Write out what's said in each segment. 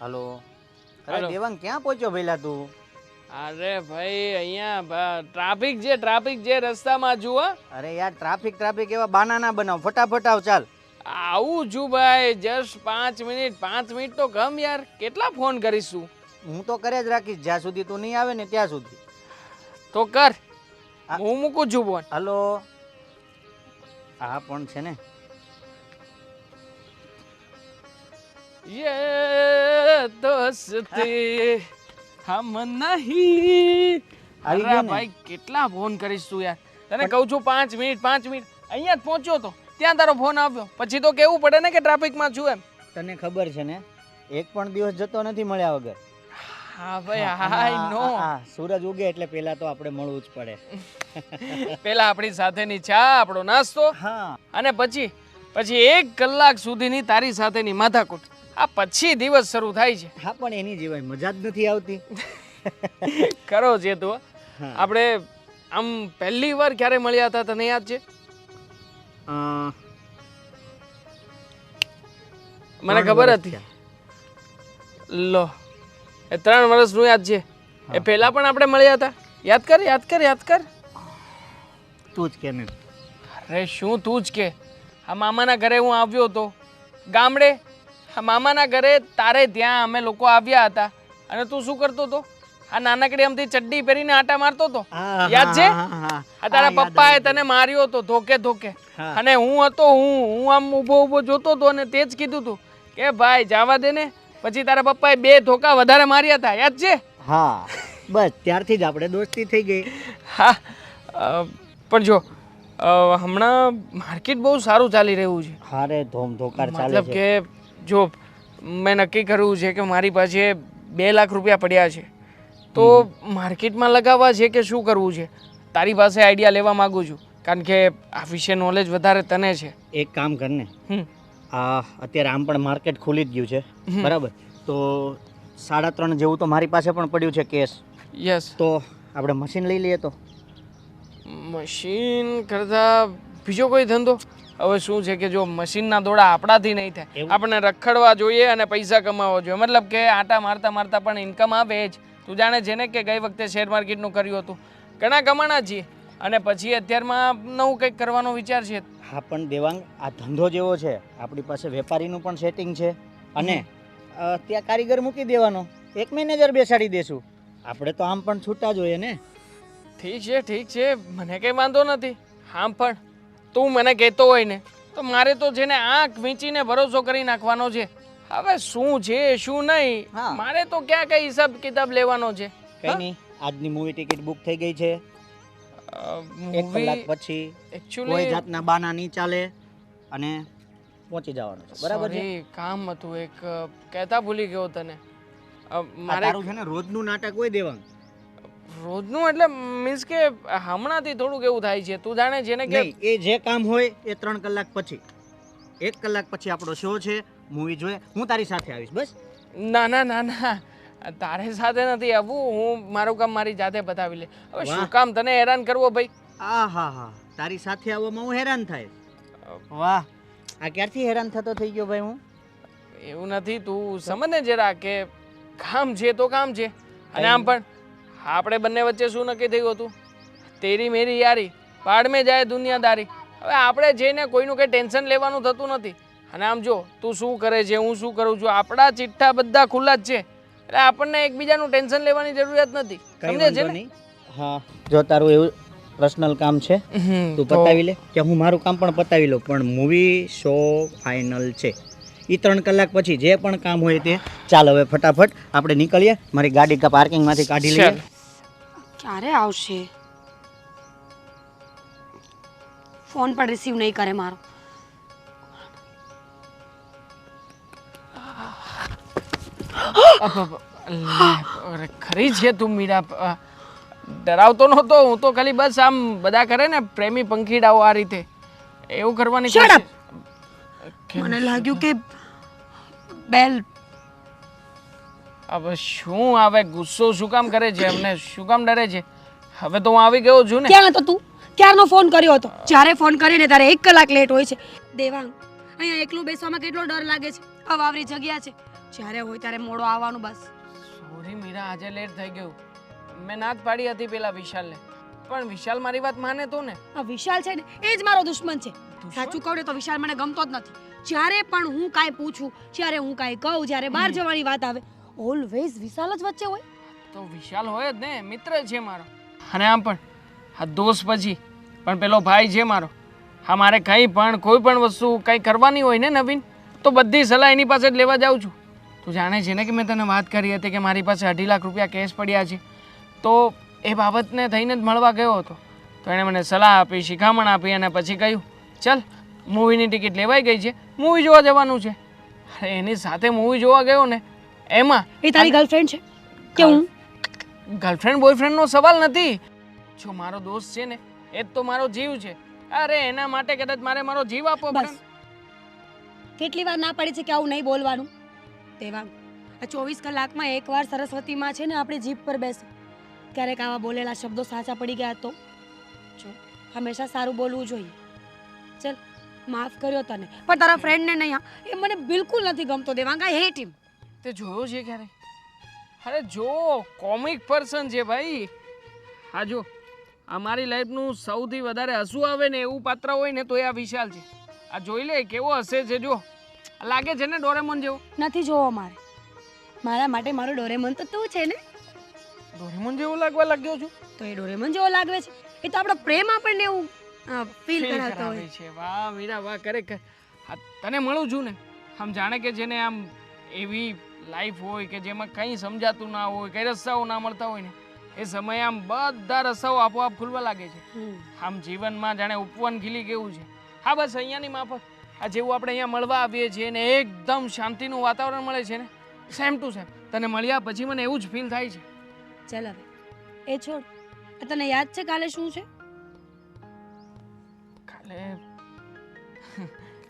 Hello. અરે હાલો. દેવાંગ ક્યાં પહોંચ્યો ભઈલા તું? અરે ભાઈ અહીંયા ટ્રાફિક છે રસ્તામાં જુઓ. અરે યાર ટ્રાફિક એવા બાના ના બનાવ, ફટાફટ આવ ચાલ. આવું છું ભાઈ, જસ્ટ 5 મિનિટ તો કમ યાર. કેટલા ફોન કરીશું? હું તો કરે જ રાખીશ જ્યાં સુધી તું નહીં આવે ને ત્યાં સુધી. તો કર, આ- હું મૂકું છું ફોન. હલો. હા પણ છે ને ये दोस्ती हम नहीं. આવી અરે ગયો ને? ભાઈ કેટલા ફોન કરીશ તું યાર? તને કહું છું 5 મિનિટ અહીંયા જ પહોંચ્યો તો ત્યાં તારો ફોન આવ્યો. પછી તો કેવું પડે ને કે ટ્રાફિકમાં છું એમ. તને ખબર છે ને, એક પણ દિવસ જતો નથી મળ્યા વગર. હા ભાઈ આઈ નો. સૂરજ ઉગે એટલે પેલા તો આપણે મળવું જ પડે. પેલા આપણી સાથેની ચા, આપણો નાસ્તો, હા અને પછી 1 કલાક સુધીની તારી સાથેની માથાકૂટ. આ પછી દિવસ શરૂ થાય છે. હા પણ એની જેવાય મજા જ નથી આવતી. કરો છે તું. હા. આપણે આમ પહેલી વાર ક્યારે મળ્યા હતા તને યાદ છે? અ, મને 3 ખબર વર્ષ હતી. થયા. લો, એ 3 વર્ષનું યાદ છે. એ પહેલા પણ આપણે મળ્યા હતા. યાદ કર. તું જ કે ને. અરે શું તું જ કે? આ મામાના ઘરે હું આવ્યો હતો ગામડે. આ મામાના ઘરે તારે ત્યાં અમે લોકો આવ્યા હતા અને તું શું કરતો હતો? આ નાનકડી આમથી ચડ્ડી પહેરીને આટા મારતો હતો. હા, યાદ છે? હા, હા, હા. આ તારા હા, યાદ પપ્પાએ આવી તને માર્યો હતો ધોકે. હા. અને હું આમ ઊભો જોતો હતો અને તે જ કીધું હતું કે ભાઈ જવા દે ને. પછી તારા પપ્પાએ 2 ધોકા વધારે માર્યા હતા. યાદ છે? હા બસ ત્યારથી જ આપણે દોસ્તી થઈ ગઈ. હા. પણ જો હમણાં માર્કેટ બહુ સારું ચાલી રહ્યું છે. હારે ધોમધોકાર ચાલે મતલબ છે. કે જો મેં નક્કી કર્યું છે કે મારી પાસે 2 લાખ રૂપિયા પડ્યા છે, તો માર્કેટમાં લગાવવા છે કે શું કરવું છે? તારી પાસે આઈડિયા લેવા માંગુ છું, કારણ કે આ વિશે નોલેજ વધારે તને છે. એક કામ કર ને, હમ. અત્યારે આમ પણ માર્કેટ ખુલી જ ગયું છે, બરાબર? તો 3.5 જેવું તો મારી પાસે પણ પડ્યું છે કેશ. યસ. તો આપણે મશીન લઈ લઈએ તો. મશીન કરતાં બીજો કોઈ ધંધો? હવે શું છે કે જો મશીનના દોડા આપણાથી નહીં થાય. એવું? આપણે રખડવા જોઈએ અને પૈસા કમાવા જોઈએ. મતલબ કે આટા મારતા પણ ઇન્કમ આવે જ. તું જાણે છે ને કે ગઈ વખતે શેર માર્કેટનું કર્યું હતું, ઘણા કમાણા છીએ. અને પછી અત્યારમાં નવું કંઈક કરવાનો વિચાર છે. હા પણ દેવાંગ, આ ધંધો જેવો છે, આપણી પાસે વેપારીનું પણ સેટિંગ છે, અને ત્યાં કારીગર મૂકી દેવાનો, એક મેનેજર બેસાડી દેશું. આપણે તો આમ પણ છૂટા જોઈએ ને. ઠીક છે, મને કંઈ વાંધો નથી. હા પણ તું મને કહેતો હોય ને તો મારે તો છે ને આંખ વીંચીને ભરોસો કરી નાખવાનો છે. હવે શું છે શું નહીં, હા. મારે તો ક્યાં કઈ હિસાબ કિતાબ લેવાનો છે. કઈ નહીં, આજની મૂવી ટિકિટ બુક થઈ ગઈ છે. 1 કલાક પછી કોઈ એકચ્યુઅલી જાતના બાના નહીં ચાલે અને પહોંચી જવાનું છે, બરાબર છે? કામ હતું એક, કહેતા ભૂલી ગયો તને. આ મારે તારું છે ને રોજનું નાટક હોય દેવાંગ. રોજનું એટલે મીન્સ કે હમણાંથી થોડુંક એવું થાય છે. તું જાણે છે ને કે નહીં, એ જે કામ હોય એ 3 કલાક પછી. 1 કલાક પછી આપણો શો છે, મૂવી જોઈએ. હું તારી સાથે આવીશ, બસ. ના તારે સાથે નથી આવવું. હું મારું કામ મારી જાતે બતાવી લે. હવે શું વાહ. કામ તને હેરાન કરવો ભાઈ? હા, તારી સાથે આવવામાં હું હેરાન થાય. વાહ, આ ક્યારથી હેરાન થતો થઈ ગયો ભાઈ હું? એવું નથી, તું સમજ ને જરા કે કામ છે તો કામ છે. અને આમ પણ આપણે બંને વચ્ચે શું નક્કી થયું હતું? તેરી મેરી યારી પાડ મેં જાય દુનિયાદારી. હવે આપણે જઈને કોઈનું કંઈ ટેન્શન લેવાનું થતું નથી. અને આમ જો તું શું કરે છે, હું શું કરું છું, આપણા ચિઠ્ઠા બધા ખુલ્લા જ છે. એટલે આપણને એકબીજાનું ટેન્શન લેવાની જરૂરિયાત નથી. કઈ સમજે છે વાંધો ને? નહીં. હા, જો તારું એવું પર્સનલ કામ છે તું તો પતાવી લે, કે હું મારું કામ પણ પતાવી લઉં, પણ મૂવી શો ફાઇનલ છે. એ 3 કલાક પછી જે પણ કામ હોય તે ચાલ. હવે ફટાફટ આપણે નીકળીએ. મારી ગાડી પાર્કિંગમાંથી કાઢી લઈએ. ચાલ. ક્યારે આવશે? ફોન પણ રિસીવ નહીં કરે મારો. અરે ખરી છે તું મીરા. ડરાવતો નહોતો હું તો, ખાલી બસ આમ બધા કરે ને પ્રેમી પંખીડાઓ આ રીતે એવું કરવાની Shut up! કોશિશ. મને લાગ્યું કે બેલ. હવે શું આવે ગુસ્સો શું કામ કરે છે? અમને શું કામ ડરે છે? હવે તો હું આવી ગયો છું ને. ક્યાં હતો તું? ક્યારનો ફોન કર્યો હતો? જ્યારે ફોન કરીને ત્યારે 1 કલાક લેટ હોય છે. દેવાંગ, અહીંયા એકલું બેસવામાં કેટલો ડર લાગે છે. અવાવરી જગ્યા છે, જ્યારે હોય ત્યારે મોડો આવવાનું બસ. સોરી મીરા, આજે લેટ થઈ ગયું. મેં ના જ પાડી હતી પેલા વિશાલને, પણ વિશાલ મારી વાત માને તો ને. આ વિશાલ છે ને એ જ મારો દુશ્મન છે. દુશ્મન? સાચું કહું ને તો વિશાલ મને ગમતો જ નથી. જ્યારે પણ હું કાંઈ પૂછું, જ્યારે હું કાંઈ કહું, જ્યારે બહાર જવાની વાત આવે, ઓલવેઝ વિશાલ જ વચ્ચે હોય. તો વિશાલ હોય જ ને, મિત્ર છે મારો. અને આમ પણ આ દોસ્ત પછી પણ પેલો ભાઈ છે મારો. હા, મારે કંઈ પણ કોઈ પણ વસ્તુ કંઈ કરવાની હોય ને નવીન, તો બધી સલાહ એની પાસે જ લેવા જાઉં છું. તું જાણે છે ને કે મેં તને વાત કરી હતી કે મારી પાસે 2.5 લાખ રૂપિયા કેશ પડ્યા છે, તો એ બાબતને થઈને જ મળવા ગયો હતો. તો એણે મને સલાહ આપી, શિખામણ આપી અને પછી કહ્યું ચાલ મૂવીની ટિકિટ લેવાઈ ગઈ છે, મૂવી જોવા જવાનું છે. અરે એની સાથે મૂવી જોવા ગયો ને, એમાં એ તારી ગર્લફ્રેન્ડ છે કે હું? ગર્લફ્રેન્ડ બોયફ્રેન્ડનો સવાલ નથી. જો મારો દોસ્ત છે ને એ જ તો મારો જીવ છે. અરે એના માટે કદાચ મારે મારો જીવ આપવો પડે. બસ કેટલી વાર ના પડી છે કે આવું નહીં બોલવાનું. દેવાંગ, આ 24 કલાકમાં એકવાર સરસ્વતીમાં છે ને આપણી જીભ પર બેસે. ક્યારેક આવા બોલેલા શબ્દો સાચા પડી ગયા તો જો હંમેશા સારું બોલવું જોઈએ. ચલ માફ કર્યો તને, પણ તારા ફ્રેન્ડને નહીં. હા, એ મને બિલકુલ નથી ગમતો દેવાંગ. આઈ હેટ હિમ. તે જોયો છે ક્યારે? અરે જો કોમિક પર્સન છે ભાઈ. હા જો અમારી લાઈફનું સૌથી વધારે હસવું આવે ને એવું પાત્ર હોય ને તો એ આ વિશાલ છે. આ જોઈ લે કેવો હસે છે. જો લાગે છે ને ડોરેમોન જેવો. નથી જોવો મારે. મારા માટે મારો ડોરેમોન તો તું છે ને. ડોરેમોન જેવો લાગવા લાગ્યો છું. તો એ ડોરેમોન જેવો લાગે છે. એ તો આપણો પ્રેમ આપણને એવું ફીલ Feel કરાવતો કરાવે હોય. છે. વાહ મીરા વાહ, ખરેખર. હા, તને મળું છું ને, આમ જાણે કે જેને આમ એવી લાઈફ હોય કે જેમાં કંઈ સમજાતું ના હોય, કંઈ રસ્તાઓ ના મળતા હોય ને, એ સમયે આમ બધા રસ્તાઓ આપોઆપ ખુલવા લાગે છે. આમ જીવનમાં જાણે ઉપવન ખીલી કેવું છે. હા, બસ અહીંયાની માફક આ જેવું આપણે અહીંયા મળવા આવીએ છીએ ને એકદમ શાંતિનું વાતાવરણ મળે છે ને, સેમ ટુ સેમ તને મળ્યા પછી મને એવું જ ફીલ થાય છે. ચાલ હવે એ છોડ. તને યાદ છે કાલે શું છે? કાલે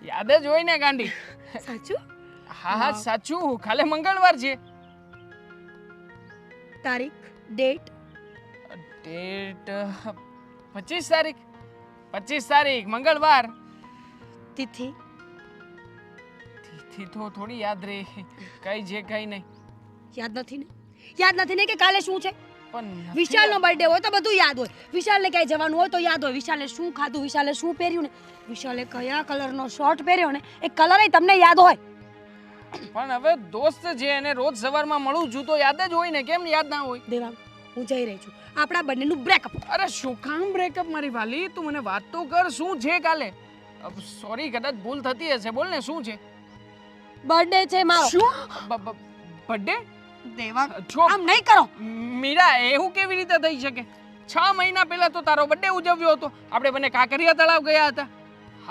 યાદ જ હોય ને ગાંડી. સાચું? હા હા સાચું, કાલે મંગળવાર છે. તારીખ, ડેટ? ડેટ 25 તારીખ. 25 તારીખ મંગળવાર. તિથિ? તિથિ તો થોડી યાદ રહી, કઈ છે કઈ નહીં. યાદ નથી ને? યાદ નથી ને કે કાલે શું છે? પણ નથી વિશાલનો બર્થડે હોય તો બધું યાદ હોય. વિશાલને ક્યાંય જવાનું હોય તો યાદ હોય. વિશાલે શું ખાધું, વિશાલે શું પહેર્યું ને, વિશાલે કયા કલરનો શર્ટ પહેર્યો ને, એ કલર તમને યાદ હોય. પણ હવે દોસ્ત છે એને રોજ સવારમાં મળું છું તો યાદ જ હોય ને, કેમ યાદ ના હોય? દેવાંગ, હું જઈ રહી છું. આપણા બંનેનું બ્રેકઅપ. અરે શું કામ બ્રેકઅપ મારી વાલી? તું મને વાત તો કર, શું છે કાલે? સોરી કદાચ ભૂલ થતી હશે, બોલ ને શું છે? બર્થડે છે મારો. શું બર્થડે? દેવાંગ, જો આમ નહીં કરો. મીરા, એવું કેવી રીતે થઈ શકે? 6 મહિના પહેલા તો તારો બર્થડે ઉજવ્યો હતો. આપણે બંને કાંકરિયા તળાવ ગયા હતા.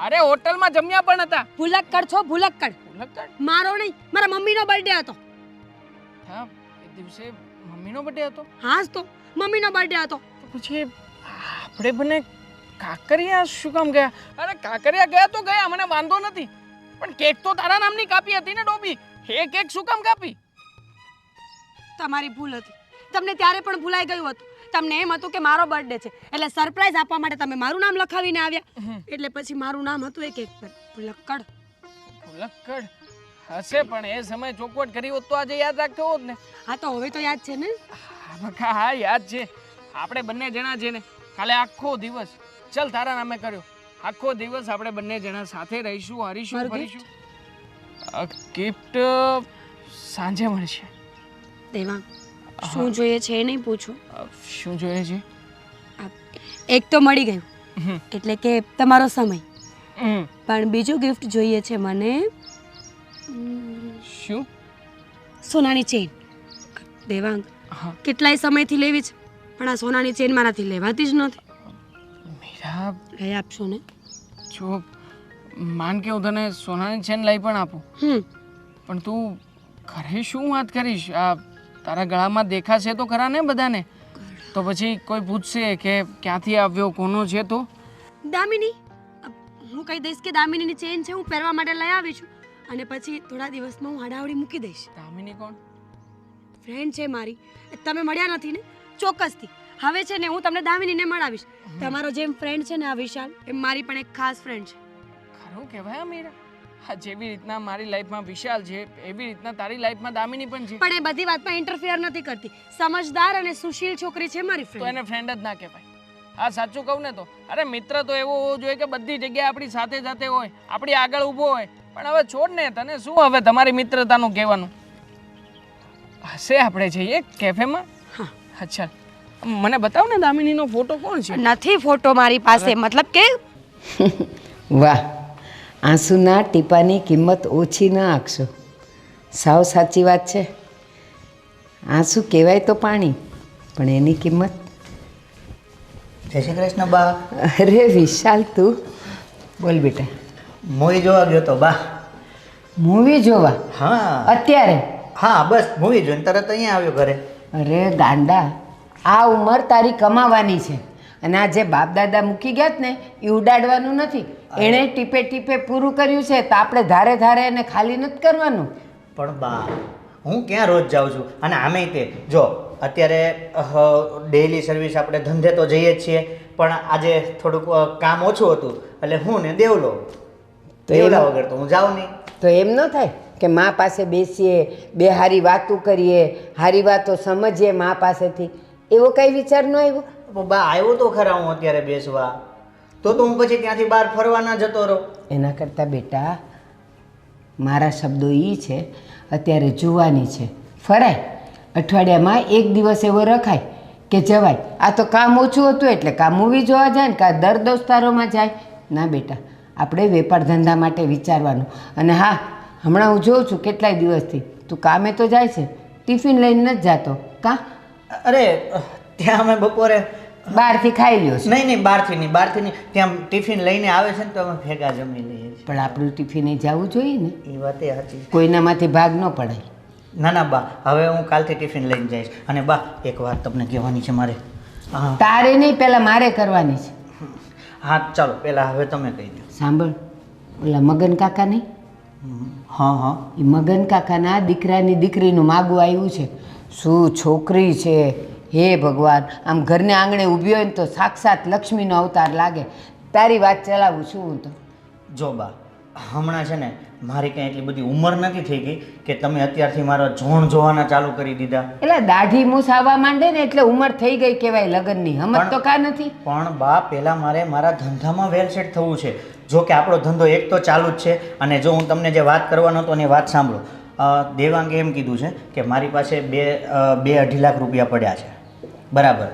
અરે હોટલમાં જમ્યા પણ હતા. ભૂલક્કડ છો, ભૂલક્કડ. ભૂલક્કડ? મારો નહીં, મારા મમ્મીનો બર્થડે હતો. હા, એ દિવસે મમ્મીનો બર્થડે હતો. હા જ તો, મમ્મીનો બર્થડે હતો. તો પછી આપણે બંને કાંકરિયા શું કામ ગયા? અરે કાંકરિયા ગયા તો ગયા, મને વાંધો નથી, પણ કેક તો તારા નામની કાપી હતી ને ડોબી. એ કેક શું કામ કાપી? તમારી ભૂલ હતી. તમને ત્યારે પણ ભૂલાઈ ગયું હતું. તમને એમ હતું કે મારો બર્થડે છે એટલે સરપ્રાઈઝ આપવા માટે તમે મારું નામ લખાવીને આવ્યા. એટલે પછી મારું નામ હતું એ કેક પર ભૂલક્કડ. ભૂલક્કડ હશે, પણ એ સમય ચોખવટ કરી હોત તો આજે યાદ રાખતો હોત ને. હા તો હવે તો યાદ છે ને? હા યાદ છે. આપણે બંને જણા છે ને કાલે આખો દિવસ, ચલ તારા નામે કર્યો, આખો દિવસ આપણે બંને જણા સાથે રહીશું, હરીશું, મારું ફરીશું. ગિફ્ટ સાંજે મળશે. દેવાંગ, શું જોઈએ છે એ નહીં પૂછો. શું જોઈએ છે? એક તો મળી ગયું, એટલે કે તમારો સમય. હમ. પણ બીજું ગિફ્ટ જોઈએ છે મને. શું? સોનાની ચેન. દેવાંગ, હા કેટલાય સમયથી લેવી છે, પણ આ સોનાની ચેન મારાથી લેવાતી જ નથી. મીરા, લઈ આપશો ને? જો માન કે હું તને સોનાની ચેન લઈ પણ આપું, પણ તું ઘરે શું વાત કરીશ? આ તારા ગળામાં દેખાશે તો ખરા ને બધાને? તો પછી કોઈ પૂછશે કે ક્યાંથી આવ્યો, કોનો છે તો? દામિની. હું કહી દઈશ કે દામિનીની ચેન છે, હું પહેરવા માટે લઈ આવી છું, અને પછી થોડા દિવસમાં હું હાડાવડી મૂકી દઈશ. દામિની કોણ? ફ્રેન્ડ છે મારી. તમે મળ્યા નથી ને? ચોક્કસથી. હવે છે ને હું તમને દામિનીને મળાવીશ. તમારો જેમ ફ્રેન્ડ છે ને આ વિશાલ, એમ મારી પણ એક ખાસ ફ્રેન્ડ છે. ખરું કહેવાય મીરા? હા, જેવી રીતના મારી લાઈફમાં વિશાલ છે એવી રીતના તારી લાઈફમાં દામિની પણ છે. પણ એ બધી વાતમાં ઇન્ટરફિયર નથી કરતી. સમજદાર અને સુશીલ છોકરી છે મારી તો ફ્રેન્ડ. એને ફ્રેન્ડ જ ના કહેવાય. હા, સાચું કહું ને તો અરે મિત્ર તો એવો હોવો જોઈએ કે બધી જગ્યાએ આપણી સાથે સાથે હોય, આપણી આગળ ઊભો હોય. પણ હવે છોડ ને, તને શું હવે તમારી મિત્રતાનું કહેવાનું. હશે આપણે જઈએ કેફેમાં? હા. અચ્છા, મને બતાવ ને દામિનીનો ફોટો કોણ છે? નથી ફોટો મારી પાસે, મતલબ કે વાહ, આંસુના ટીપાની કિંમત ઓછી ન આંકશો. સાવ સાચી વાત છે. આંસુ કહેવાય તો પાણી, પણ એની કિંમત. જય શ્રી કૃષ્ણ બા. અરે વિશાલ, તું બોલ બેટા. મૂવી જોવા ગયો તો બા. મૂવી જોવા? હા અત્યારે? હા, બસ મૂવી જોઈને તરત અહીંયા આવ્યો ઘરે. અરે ગાંડા, આ ઉંમર તારી કમાવાની છે, અને આ જે બાપ દાદા મૂકી ગયા જ ને એ ઉડાડવાનું નથી. એણે ટીપે ટીપે પૂરું કર્યું છે, તો આપણે ધારે ધારે એને ખાલી નથી કરવાનું. પણ બા, હું ક્યાં રોજ જાઉં છું? અને આમેય તે જો અત્યારે ડેઈલી સર્વિસ આપણે ધંધે તો જઈએ જ છીએ, પણ આજે થોડુંક કામ ઓછું હતું એટલે હું ને દેવલો. તો દેવલા એમ- વગર તો હું જાઉં નહીં. તો એમ ન થાય કે મા પાસે બેસીએ, બે હારી વાતો કરીએ, હારી વાતો સમજીએ મા પાસેથી? એવો કઈ વિચાર ન આવ્યો? પણ બા, આવ્યો તો ખરા હું અત્યારે બેસવા, તો હું પછી ત્યાંથી બહાર ફરવા ના જતો રહો. એના કરતાં બેટા, મારા શબ્દો એ છે, અત્યારે જુવાની છે, ફરાય. અઠવાડિયામાં એક દિવસ એવો રખાય કે જવાય. આ તો કામ ઓછું હતું એટલે કાં મૂવી જોવા જાય ને કાં દર દોસ્તારોમાં જાય. ના બેટા, આપણે વેપાર ધંધા માટે વિચારવાનું. અને હા, હમણાં હું જોઉં છું કેટલાય દિવસથી તું કામે તો જાય છે, ટિફિન લઈને નથી જાતો કાં? અરે ત્યાં અમે બપોરે બહારથી ખાઈ લ્યો છે? નહીં બહારથી નહીં, ત્યાં ટિફિન લઈને આવે છે ને તો અમે ભેગા જમી લઈએ છીએ. પણ આપણું ટિફિન એ જવું જોઈએ ને, એ વાત એ સાચી. કોઈનામાંથી ભાગ ન પડાય. ના ના બા, હવે હું કાલથી ટિફિન લઈને જઈશ. અને બા, એક વાત તમને કહેવાની છે મારે. હા તારે નહીં, પહેલાં મારે કરવાની છે. હા, ચાલો પહેલાં હવે તમે કહી દો. સાંભળ, ઓલા મગન કાકા નહીં, હા હા. એ મગન કાકાના દીકરાની દીકરીનું માગું આવ્યું છે. શું છોકરી છે! હે ભગવાન, આમ ઘરને આંગણે ઊભી હોય ને તો સાક્ષાત લક્ષ્મીનો અવતાર લાગે. તારી વાત ચલાવું છું હું તો. જો બા, હમણાં છે ને મારી કંઈ એટલી બધી ઉંમર નથી થઈ ગઈ કે તમે અત્યારથી મારા જોણ જોવાના ચાલુ કરી દીધા. એટલે દાઢી મૂછ આવવા માંડે ને એટલે ઉંમર થઈ ગઈ કહેવાય લગ્નની. સમજ તો કા નથી? પણ બા, પહેલાં મારે મારા ધંધામાં વેલ સેટ થવું છે. જો કે આપણો ધંધો એક તો ચાલુ જ છે. અને જો હું તમને જે વાત કરવાનો હતો એની વાત સાંભળો. દેવાંગે એમ કીધું છે કે મારી પાસે 2-2.5 લાખ રૂપિયા પડ્યા છે, બરાબર.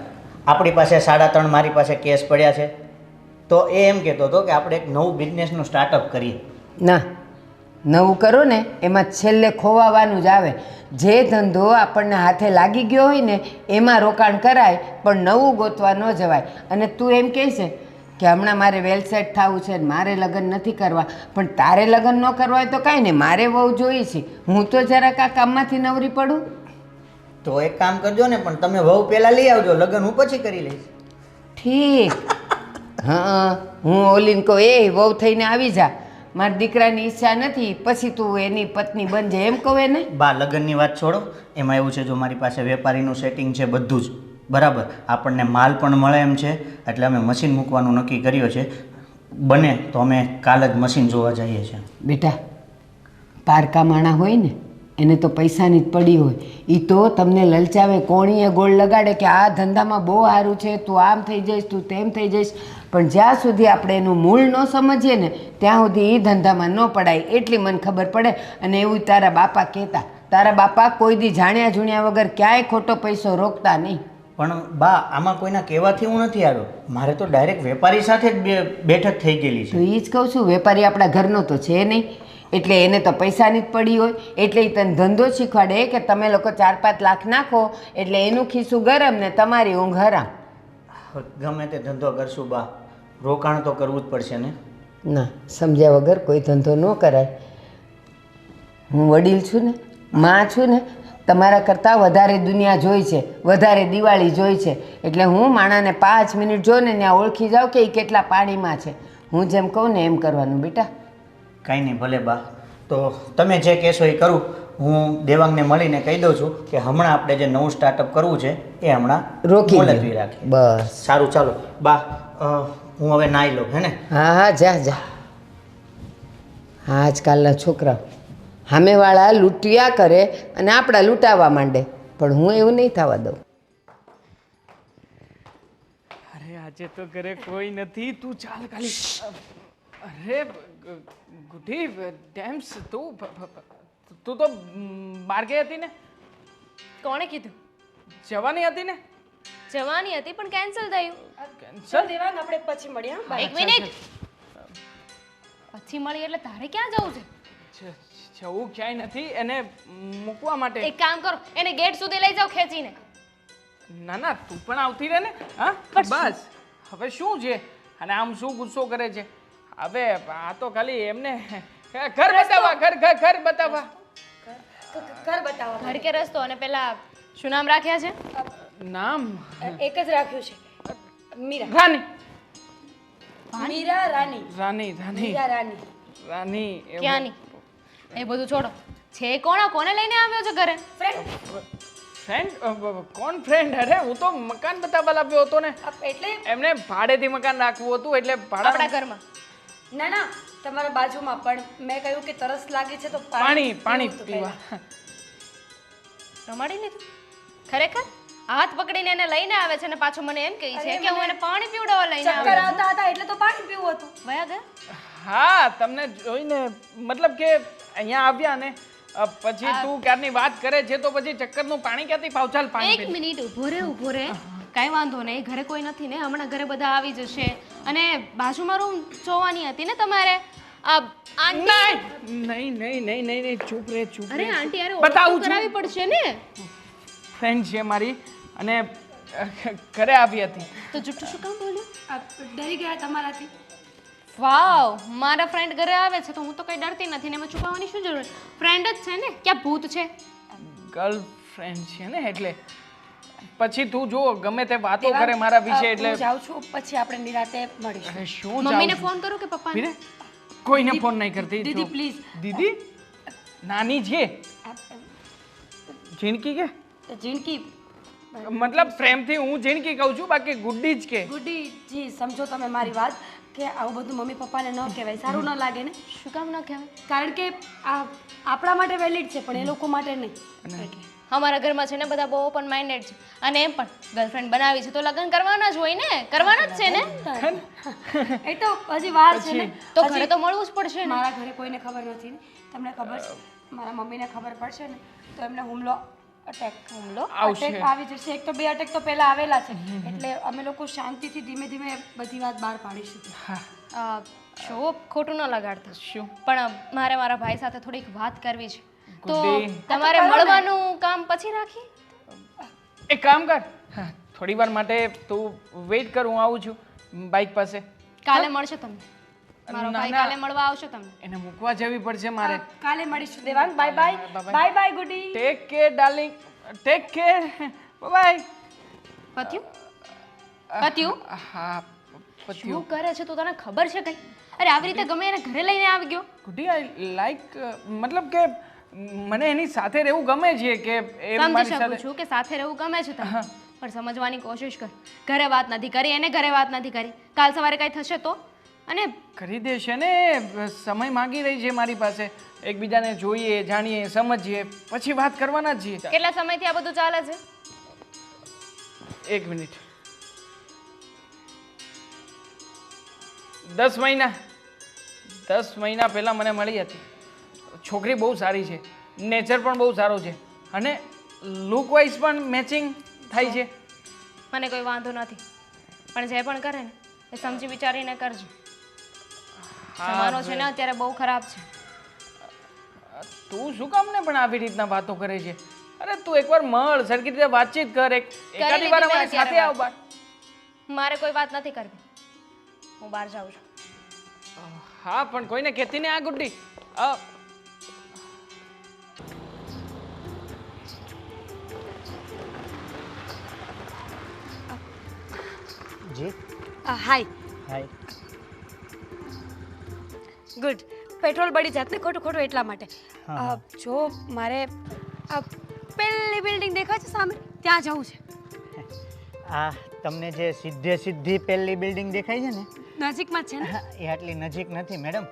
આપણી પાસે 3.5 મારી પાસે કેશ પડ્યા છે. તો એ એમ કહેતો હતો કે આપણે એક નવું બિઝનેસનું સ્ટાર્ટઅપ કરીએ. ના, નવું કરો ને એમાં છેલ્લે ખોવાવાનું જ આવે. જે ધંધો આપણને હાથે લાગી ગયો હોય ને એમાં રોકાણ કરાય, પણ નવું ગોતવા ન જવાય. અને તું એમ કહે છે કે હમણાં મારે વેલસેટ થવું છે ને મારે લગ્ન નથી કરવા, પણ તારે લગ્ન ન કરવા હોય તો કાંઈ નહીં, મારે વહુ જોઈ છે. હું તો જરાક આ કામમાંથી નવરી પડું. તો એક કામ કરજો ને, પણ તમે વહુ પહેલાં લઈ આવજો, લગ્ન હું પછી કરી લઈશ. ઠીક. હા, હું ઓલીને કહું, એ વહુ થઈને આવી જા, મારા દીકરાની ઈચ્છા નથી, પછી તું એની પત્ની બનજે, એમ કહું એને. બા, લગ્નની વાત છોડો. એમાં એવું છે, જો મારી પાસે વેપારીનું સેટિંગ છે બધું જ બરાબર, આપણને માલ પણ મળે એમ છે, એટલે અમે મશીન મૂકવાનું નક્કી કર્યો છે. બને તો અમે કાલ જ મશીન જોવા જઈએ છીએ. બેટા, પારકા માણા હોય ને એને તો પૈસાની જ પડી હોય. એ તો તમને લલચાવે, કોણીએ ગોળ લગાડે કે આ ધંધામાં બહુ સારું છે, તું આમ થઈ જઈશ, તું તેમ થઈ જઈશ. પણ જ્યાં સુધી આપણે એનું મૂળ ન સમજીએ ને ત્યાં સુધી એ ધંધામાં ન પડાય, એટલી મને ખબર પડે. અને એવું તારા બાપા કહેતા, તારા બાપા કોઈ દી જાણ્યા જુણ્યા વગર ક્યાંય ખોટો પૈસો રોકતા નહીં. પણ બા, આમાં કોઈના કહેવાથી હું નથી આવ્યો, મારે તો ડાયરેક્ટ વેપારી સાથે જ બેઠક થઈ ગયેલી તો છે. એ જ કહું છું, વેપારી આપણા ઘરનો તો છે નહીં, એટલે એને તો પૈસાની જ પડી હોય. એટલે એ તને ધંધો શીખવાડે કે તમે લોકો 4-5 લાખ નાખો એટલે એનું ખિસ્સું ગરમ ને તમારી ઊંઘ હરામ. ગમે તે ધંધો કરશું બા, રોકાણ તો કરવું જ પડશે ને. ના, સમજ્યા વગર કોઈ ધંધો ન કરાય. હું વડીલ છું ને, માં છું ને, તમારા કરતાં વધારે દુનિયા જોઈ છે, વધારે દિવાળી જોઈ છે. એટલે હું માણાને 5 મિનિટ જો ને ત્યાં ઓળખી જાઉં કે એ કેટલા પાણીમાં છે. હું જેમ કહું ને એમ કરવાનું બેટા. કાંઈ નહીં, ભલે બા. તો તમે જે કહેશો એ કરું. હું દેવાંગને મળીને કહી દઉં છું કે હમણાં આપણે જે નવું સ્ટાર્ટઅપ કરવું છે એ હમણાં રોકી મુલતવી દો. રાખીએ. બસ. સારું, ચાલો બા, હું હવે નાહી લઉં, હે ને? હા હા, જા જા. આજકાલના છોકરા સામેવાળા લૂંટ્યા કરે અને આપણા લૂંટાવા માંડે, પણ હું એવું નહીં થવા દઉં. અરે આજે તો ઘરે કોઈ નથી, તું ચાલ ખાલી. અરે ગુડી ડેમ્સ, તું તો બહાર ગઈ હતી ને? કોણે કીધું? જવાની હતી ને? જવાની હતી પણ કેન્સલ થયું. કેન્સલ? દેવાંગ આપણે પછી મળીએ હા? એક મિનિટ. પછી મળી એટલે તારે ક્યાં જવું છે? જવું ક્યાંય નથી, એને મૂકવા માટે. એક કામ કરો, એને ગેટ સુધી લઈ જાઓ ખેંચીને. ના ના, તું પણ આવતી રહે ને. હા બસ, હવે શું છે? અને આમ શું ગુસ્સો કરે છે? હવે આ તો ખાલી એમને ઘર બતાવવા, ઘર બતાવવા. ઘર બતાવો. ઘર કે રસ્તો? અને પેલા શું નામ રાખ્યા છે? નામ એક જ રાખ્યું છે, મીરા. રાની. મીરા રાની. રાની રાની મીરા રાની. રાની એવું. ક્યાંની? એ બધું છોડો. છે કોને લઈને આવ્યો છે ઘરે? ફ્રેન્ડ? કોણ ફ્રેન્ડ? અરે હું તો મકાન બતાવવા લાવ્યો હતો ને. એટલે એમને ભાડેથી મકાન રાખવું હતું એટલે આપણા ભાડા. ઘરમાં. ના તમારા બાજુમાં, પણ મેં કહ્યું કે તરસ લાગી છે તો પાણી પીવું હતું પીવા. રમાડી લીધું? ખરેખર? હાથ પકડીને એને લઈને આવે છે ને પાછો મને એમ કહે છે કે હું એને પાણી પીવડાવવા લઈને ચક્કર આવ્યો આવતા હતા એટલે તો પાણી પીવું હતું. છું. વયા ગયા? હા, તમને જોઈને મતલબ કે અહીંયા આવ્યા ને પછી તું ક્યારની વાત કરે છે તો પછી ચક્કરનું પાણી ક્યાંથી પાવ? ચાલ પાણી એક પી. મિનિટ ઊભો રહે. કાંઈ વાંધો નહીં, ઘરે કોઈ નથી ને? હમણાં ઘરે બધા આવી જશે. અને બાજુમાં રૂમ જોવાની હતી ને તમારે? આ આંટી. નહીં, ચૂપ રે. અરે આંટી યાર, બતાવું ઓળખ કરાવી પડશે ને. ફ્રેન્ડ છે મારી અને ઘરે આવી હતી. તો જુઠ્ઠું શું કામ બોલ્યો? ડરી ગયા તમારાથી? વાવ, મારા ફ્રેન્ડ ઘરે આવે છે તો હું તો કઈ ડરતી નથી ને એમાં છુપાવવાની શું જરૂર? ફ્રેન્ડ જ છે ને, ક્યાં ભૂત છે? ગર્લફ્રેન્ડ છે ને એટલે. પછી તું જો ગમે તે વાતો કરે મારા વિશે એટલે. હું જાઉં છું, પછી આપણે નિરાતે મળીશું. અરે શું મમ્મીને જાઉં ફોન કરું કે પપ્પાને? છું? કોઈને ફોન નહીં કરતી. દીદી જો. પ્લીઝ. દીદી નાની છે જીણકી કે જિંદગી મતલબ પ્રેમથી હું જીણકી કહું છું, બાકી ગુડ્ડી જ કે. ગુડીજી સમજો તમે મારી વાત, કે આવું બધું મમ્મી પપ્પાને ન કહેવાય, સારું ન લાગે ને. શું કામ ન કહેવાય? કારણ કે આ આપણા માટે વેલિડ છે પણ એ લોકો માટે નહીં. એટલે અમારા ઘરમાં છે ને બધા બહુ ઓપન માઇન્ડેડ છે. અને એમ પણ ગર્લફ્રેન્ડ બનાવી છે તો લગ્ન કરવાના જ હોય ને, કરવાના જ છે ને. એ તો હજી વાર છે ને. તો ઘરે તો મળવું જ પડશે ને. મારા ઘરે કોઈને ખબર નથી ને, તમને ખબર છે? મારા મમ્મીને ખબર પડશે ને તો એમને હુમલો અટેક આવશે. આવી જશે. એક તો 2 અટેક તો પહેલા આવેલા છે, એટલે અમે લોકો શાંતિથી ધીમે ધીમે બધી વાત બહાર પાડીશું. જો ખોટું ન લગાડતા. શું? પણ મારે મારા ભાઈ સાથે થોડીક વાત કરવી છે તો ગુડ્ડી. તમારે મળવાનું કામ પછી રાખી? એક કામ કર, થોડી વાર માટે તું વેઇટ કર, હું આવું છું બાઇક પાસે. કાલે મળશે તમને? મારો ના, ભાઈ ના. કાલે મળવા આવશે તમને? એને મૂકવા જવી પડશે મારે. કાલે મળીશું Devang. Bye bye. Bye bye ગુડી. Take care darling, take care, bye. પત્યું? પત્યું? હા પત્યું. શું કરે છે તો તને ખબર છે કઈ? અરે આવી રીતે ગમે એને ઘરે લઈને આવી ગયો. ગુડી આઈ લાઈક મતલબ કે મને એની સાથે રહેવું ગમે છે કે એ સમજી મારી શકું સાથે. છું કે સાથે રહેવું ગમે છે તને, પણ સમજવાની કોશિશ કર. ઘરે વાત નથી કરી, એને ઘરે વાત નથી કરી. કાલ સવારે કઈ થશે તો? અને કરી દેશે ને, સમય માંગી રહી છે મારી પાસે. એકબીજાને જોઈએ, જાણીએ, સમજીએ, પછી વાત કરવાના જ છીએ. કેટલા સમયથી આ બધું ચાલે છે? 1 મિનિટ. 10 મહિના. 10 મહિના પહેલા મને મળી હતી. છોકરી બહુ સારી છે, નેચર પણ બહુ સારો છે અને લુક વાઇઝ પણ મેચિંગ થાય છે. મને કોઈ વાંધો નથી, પણ જે પણ કરે ને એ સમજી વિચારીને કરજો. જમાનો છે ને અત્યારે બહુ ખરાબ છે. તું શું કામ ને પણ આવી રીતના વાતો કરે છે? અરે તું એકવાર મળ, સરખી રીતે વાતચીત કર, એકાદી વાર લીધી અમારી મેં સાથે આવ બહાર. મારે કોઈ વાત નથી કરવી, હું બહાર જાઉં છું. હા પણ કોઈને કહેતી ને આ ગુડ્ડી. જી હાય. હાય. ગુડ. પેટ્રોલ બળી જાત ને ખોટું એટલા માટે. હા. જો મારે પેલી બિલ્ડિંગ દેખાય છે સામે, ત્યાં જવું છે. આ તમને જે સીધી પહેલી બિલ્ડિંગ દેખાય છે ને, નજીકમાં જ છે ને? એ આટલી નજીક નથી મેડમ.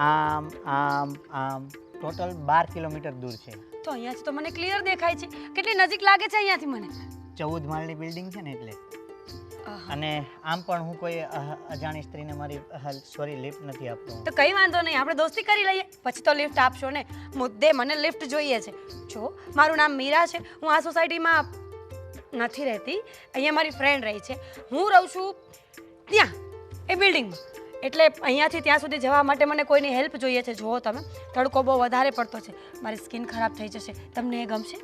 આમ આમ આમ ટોટલ 12 કિલોમીટર દૂર છે. તો અહીંયાથી તો મને ક્લિયર દેખાય છે. કેટલી નજીક લાગે છે અહીંયાથી મને? 14 માળની બિલ્ડિંગ છે ને એટલે. આહા. અને આમ પણ હું કોઈ અજાણી સ્ત્રીને મારી લિફ્ટ નથી આપતો. તો કઈ વાંધો નહીં, આપણે દોસ્તી કરી લઈએ, પછી તો લિફ્ટ આપશો ને. મુદ્દે મને લિફ્ટ જોઈએ છે. જો મારું નામ મીરા છે, હું આ સોસાયટીમાં નથી રહેતી, અહીંયા મારી ફ્રેન્ડ રહી છે. હું રહું છું ત્યાં એ બિલ્ડિંગમાં. એટલે અહીંયાથી ત્યાં સુધી જવા માટે મને કોઈની હેલ્પ જોઈએ છે. જુઓ તમે, તડકો બહુ વધારે પડતો છે, મારી સ્કિન ખરાબ થઈ જશે. તમને એ ગમશે?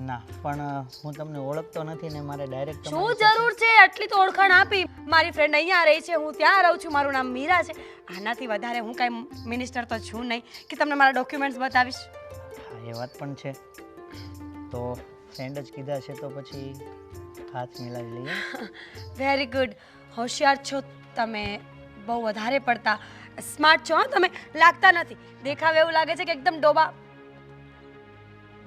ના, પણ હું તમને ઓળખતો નથી ને મારે ડાયરેક્ટ શું જરૂર છે આટલી તો ઓળખાણ આપી? મારી ફ્રેન્ડ અહીંયા રહી છે, હું ત્યાં રહું છું, મારું નામ મીરા છે. આનાથી વધારે હું કાંઈ મિનિસ્ટર તો છું નહીં કે તમને મારા ડોક્યુમેન્ટ્સ બતાવીશ. હા, એ વાત પણ છે. તો ફ્રેન્ડ જ કીધા છે તો પછી હાથ મિલાવી લઈએ. Very good. હોશિયાર છો તમે, બહુ વધારે પડતા સ્માર્ટ છો. હા, તમે લાગતા નથી. દેખાવ એવું લાગે છે કે એકદમ ડોબા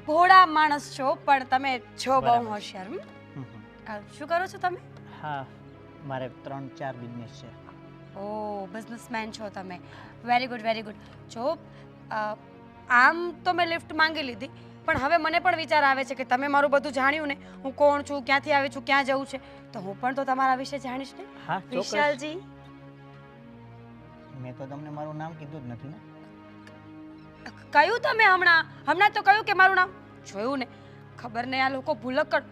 ભોળા માણસ છો, પણ તમે છો બહુ બરાબર. હોશિયાર. હમ, હમ. શું કરો છો તમે? હા, મારે 3-4 બિઝનેસ છે. ઓ, બિઝનેસમેન છો તમે. Very good, very good. જો આમ તો મેં લિફ્ટ માંગી લીધી, પણ હવે મને પણ વિચાર આવે છે કે તમે મારું બધું જાણ્યું ને, હું કોણ છું, ક્યાંથી આવી છું, ક્યાં જવું છે, તો હું પણ તો તમારા વિશે જાણીશ ને. હા, ચોક્કસ. વિશાલજી, મેં તો તમને મારું નામ કીધું જ નથી ને. કયું તમે હમણાં તો કહ્યું કે મારું નામ? જોયું ને, ખબર નહીં આ લોકો ભૂલક્કડ.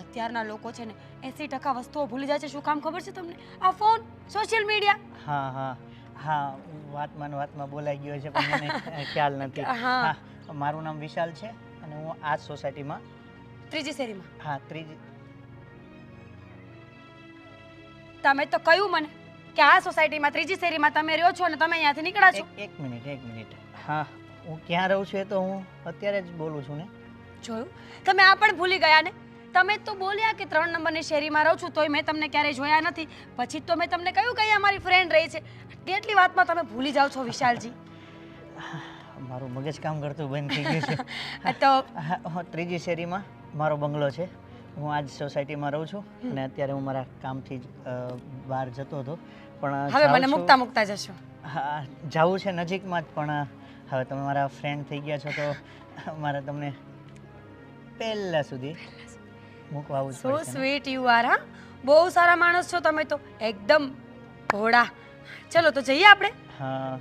અત્યારના લોકો છે ને 80% વસ્તુઓ ભૂલી જાય છે. શું કામ ખબર છે તમને? આ ફોન, સોશિયલ મીડિયા. હા હા હા, વાતમાં બોલાઈ ગયો છે પણ મને ખ્યાલ નથી. હા. હા, મારું નામ વિશાલ છે અને હું આ જ સોસાયટીમાં, ત્રીજી શેરીમાં. હા, ત્રીજી. તમે તો કહ્યું મને કે આ સોસાયટીમાં ત્રીજી શેરીમાં તમે રહ્યો છો અને તમે અહીંયાથી નીકળ્યા છો. એક મિનિટ. હા, હું ક્યાં રહું છું એ તો હું અત્યારે જ બોલું છું ને. જોયું, તમે આ પણ ભૂલી ગયા ને. તમે તો બોલ્યા કે 3 નંબરની શેરીમાં રહું છું, તોય મેં તમને ક્યારેય જોયા નથી. પછી તો મેં તમને કહ્યું કે અહીંયા મારી ફ્રેન્ડ રહી છે. કેટલી વાતમાં તમે ભૂલી જાઓ છો વિશાલજી. મારું મગજ કામ કરતું બંધ થઈ ગયું છે. તો હા, ત્રીજી શેરીમાં મારો બંગલો છે. હું આ જ સોસાયટીમાં રહું છું અને અત્યારે હું મારા કામથી જ બહાર જતો હતો, પણ હવે જાઉં મને છું. મૂકતા જશો. હા, જવું છે નજીકમાં જ, પણ હવે તમે મારા ફ્રેન્ડ થઈ ગયા છો તો મારે તમને પહેલા સુધી મૂકવા આવવું જ સો પડશે ને. Sweet you are. હા, બહુ સારા માણસ છો તમે તો, એકદમ ભોળા. ચલો તો જઈએ આપણે. હા,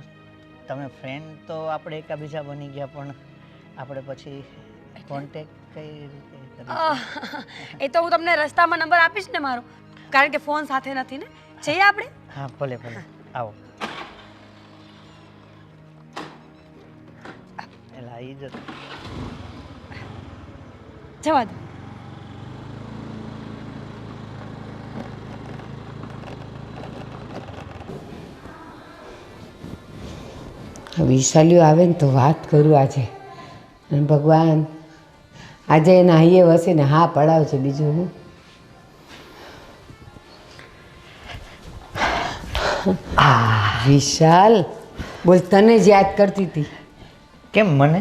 તમે ફ્રેન્ડ તો આપણે એકાબીજા બની ગયા, પણ આપણે પછી કોન્ટેક્ટ કઈ રીતે કરીશું? એ તો હું તમને રસ્તામાં નંબર આપીશ ને મારો, કારણ કે ફોન સાથે નથી ને. જઈએ આપણે. હા, ભલે આવો. એલા ઈ જ જવા દો. વિશાલ્યો આવે ને તો વાત કરું આજે. અને ભગવાન આજે એના હૈયે વસે ને હા પડાવશે, બીજું હું. વિશાલ બોલ, તને જ યાદ કરતી હતી. કેમ મને?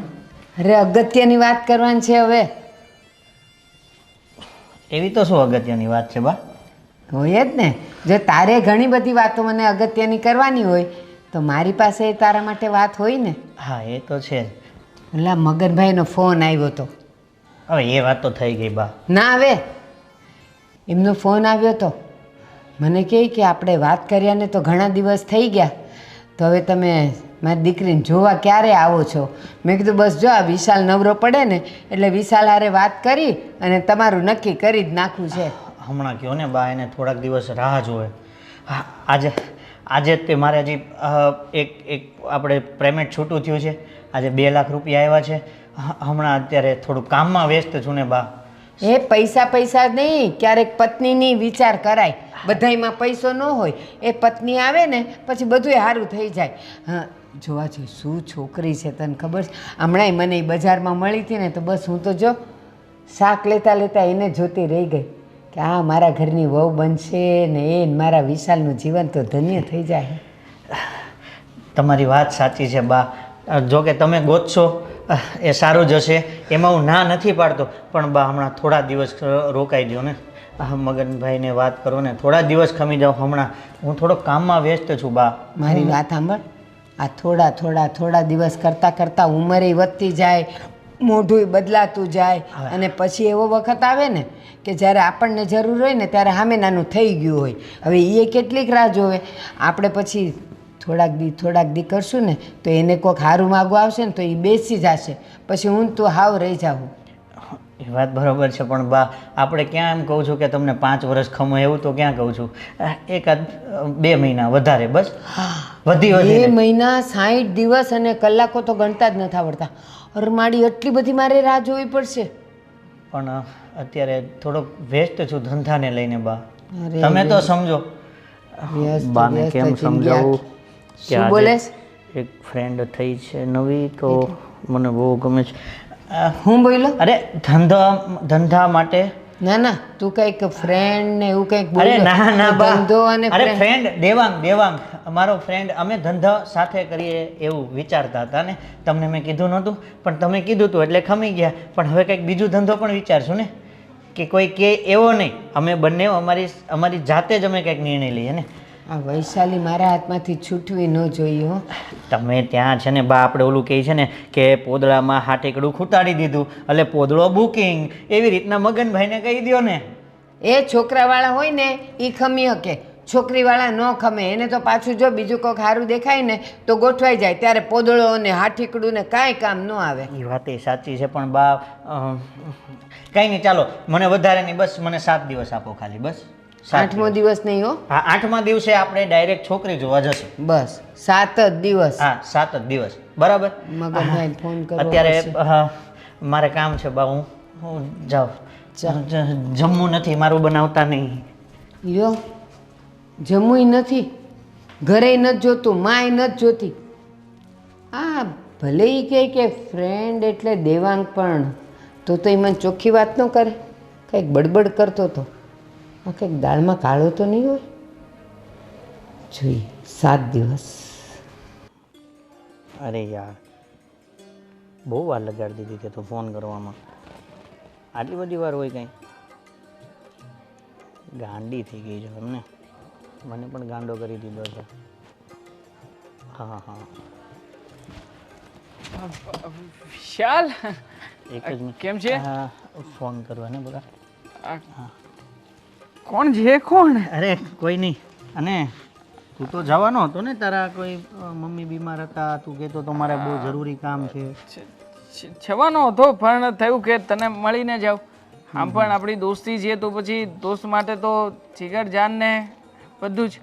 અરે અગત્યની વાત કરવાની છે હવે. એવી તો શું અગત્યની વાત છે બા? હોય જ ને. જો તારે ઘણી બધી વાતો મને અગત્યની કરવાની હોય તો મારી પાસે તારા માટે વાત હોય ને. હા, એ તો છે જ. ઓલા મગનભાઈનો ફોન આવ્યો હતો. હવે એ વાત તો થઈ ગઈ બા. ના આવે, એમનો ફોન આવ્યો હતો. મને કહે કે આપણે વાત કર્યા ને તો ઘણા દિવસ થઈ ગયા, તો હવે તમે મારી દીકરીને જોવા ક્યારે આવો છો? મેં કીધું બસ જો આ વિશાલ નવરો પડે ને એટલે વિશાલ હારે વાત કરી અને તમારું નક્કી કરી જ નાખવું છે. હમણાં કહો ને બા, એને થોડાક દિવસ રાહ જોવે. હા, આજે જ તે મારે હજી એક આપણે પેમેન્ટ છૂટું થયું છે. આજે 2 લાખ રૂપિયા આવ્યા છે. હમણાં અત્યારે થોડું કામમાં વ્યસ્ત છું ને બા. એ પૈસા નહીં, ક્યારેક પત્નીની વિચાર કરાય. બધાયમાં પૈસો ન હોય, એ પત્ની આવે ને પછી બધુંય સારું થઈ જાય. હા, જોવા જો શું છોકરી છે તને ખબર છે? હમણાંય મને એ બજારમાં મળી હતી ને તો બસ હું તો જો શાક લેતા એને જોતી રહી ગઈ કે આ મારા ઘરની વહુ બનશે ને એ મારા વિશાલનું જીવન તો ધન્ય થઈ જાય. તમારી વાત સાચી છે બા. જો કે તમે ગોતશો એ સારું જ હશે, એમાં હું ના નથી પાડતો, પણ બા હમણાં થોડા દિવસ રોકાઈ દો ને. મગનભાઈને વાત કરો ને, થોડા દિવસ ખમી જાઓ. હમણાં હું થોડો કામમાં વ્યસ્ત છું બા. મારી વાત સાંભળ, આ થોડા દિવસ કરતાં કરતાં ઉંમરે વધતી જાય, મોઢું બદલાતું જાય, અને પછી એવો વખત આવે ને કે જ્યારે આપણને જરૂર હોય ને ત્યારે સામે નાનું થઈ ગયું હોય. હવે એ કેટલીક રાહ જોવે. આપણે પછી થોડાક દી કરશું ને તો એને કોઈક હારું માગવું આવશે ને તો એ બેસી જશે. પછી હું તો હાવ રહી જાઉં. એ વાત બરાબર છે, પણ બા આપણે ક્યાં એમ કહું છું કે તમને 5 વર્ષ ખમો, એવું તો ક્યાં કહું છું. એકાદ 2 મહિના વધારે, બસ. વધી 2 મહિના 60 દિવસ અને કલાકો તો ગણતા જ નથી આવડતા. અરમાડી એટલી બધી મારે રાહ જોવી પડશે. પણ અત્યારે થોડોક વ્યસ્ત છું ધંધાને લઈને બા. અરે તમે તો સમજો. બાને કેમ સમજાવું કે શું આજે બોલેશ? એક ફ્રેન્ડ થઈ છે નવી, તો મને બહુ ગમે છે. હું બોલો? અરે ધંધા માટે. ના તું કઈક ફ્રેન્ડ ને એવું કઈક અરે ના બા. ધંધો અને અરે friend. ફ્રેન્ડ દેવાંગ અમારો ફ્રેન્ડ, અમે ધંધો સાથે કરીએ એવું વિચારતા હતા ને. તમને મેં કીધું નહોતું, પણ તમે કીધું હતું એટલે ખમી ગયા. પણ હવે કંઈક બીજું ધંધો પણ વિચારશું ને, કે કોઈ કે એવો નહીં. અમે બંને અમારી જાતે જ અમે કંઈક નિર્ણય લઈએ ને. આ વૈશાલી મારા હાથમાંથી છૂટવી ન જોઈએ હો. તમે ત્યાં છે ને બા, આપણે ઓલું કહે છે ને કે પોદળામાં હાટીકડું ખૂટાડી દીધું એટલે પોદળો બુકિંગ, એવી રીતના મગનભાઈને કહી દો ને. એ છોકરાવાળા હોય ને એ ખમી શકે, છોકરીવાળા ન ખમે. એને તો પાછું જો બીજું કોઈક સારું દેખાય ને તો ગોઠવાઈ જાય, ત્યારે પોદળો ને હાથીકડું ને કાંઈ કામ ન આવે. એ વાત એ સાચી છે, પણ બા કંઈ નહીં, ચાલો મને વધારે નહીં, બસ મને 7 દિવસ આપો ખાલી, બસ. 8મો દિવસ નહીં હો. હા, 8મા દિવસે આપણે ડાયરેક્ટ છોકરી જોવા જશું. બસ 7 જ દિવસ. હા, 7 જ દિવસ, બરાબર. મગનભાઈ ફોન કરવો અત્યારે મારે કામ છે બા, હું જાઉં. જમવું નથી મારું, બનાવતા નહીં. યો જમવું નથી, ઘરે નથી જોતું, માય નથી જોતી. હા ભલે એ કહે કે ફ્રેન્ડ એટલે દેવાંગ, પણ તો એ મને ચોખ્ખી વાત ન કરે, કંઈક બડબડ કરતો હતો. આ કંઈક દાળમાં કાળો તો નહીં હોય. જોઈએ 7 દિવસ. અરે યાર, બહુ વાર લગાડી દીધી કે તું ફોન કરવામાં. આટલી બધી વાર હોય કંઈ? ગાંડી થઈ ગઈ છે એમને, મને પણ ગાંડો કરી દીધો છે. હા વિશાલ, એક જ મિનિટ. કેમ છે? હા, ફોન કરવા ને બધા. કોણ છે? કોણ? અરે કોઈ નહીં. અને તું તો જવાનો હતો ને, તારા કોઈ મમ્મી બીમાર હતા, તું કહેતો તો મારે બહુ જરૂરી કામ છે. જવાનો હતો, પણ થયું કે તને મળીને જાવ. આમ પણ આપણી દોસ્તી છે તો પછી દોસ્ત માટે તો જીગર જાન ને બધું જ,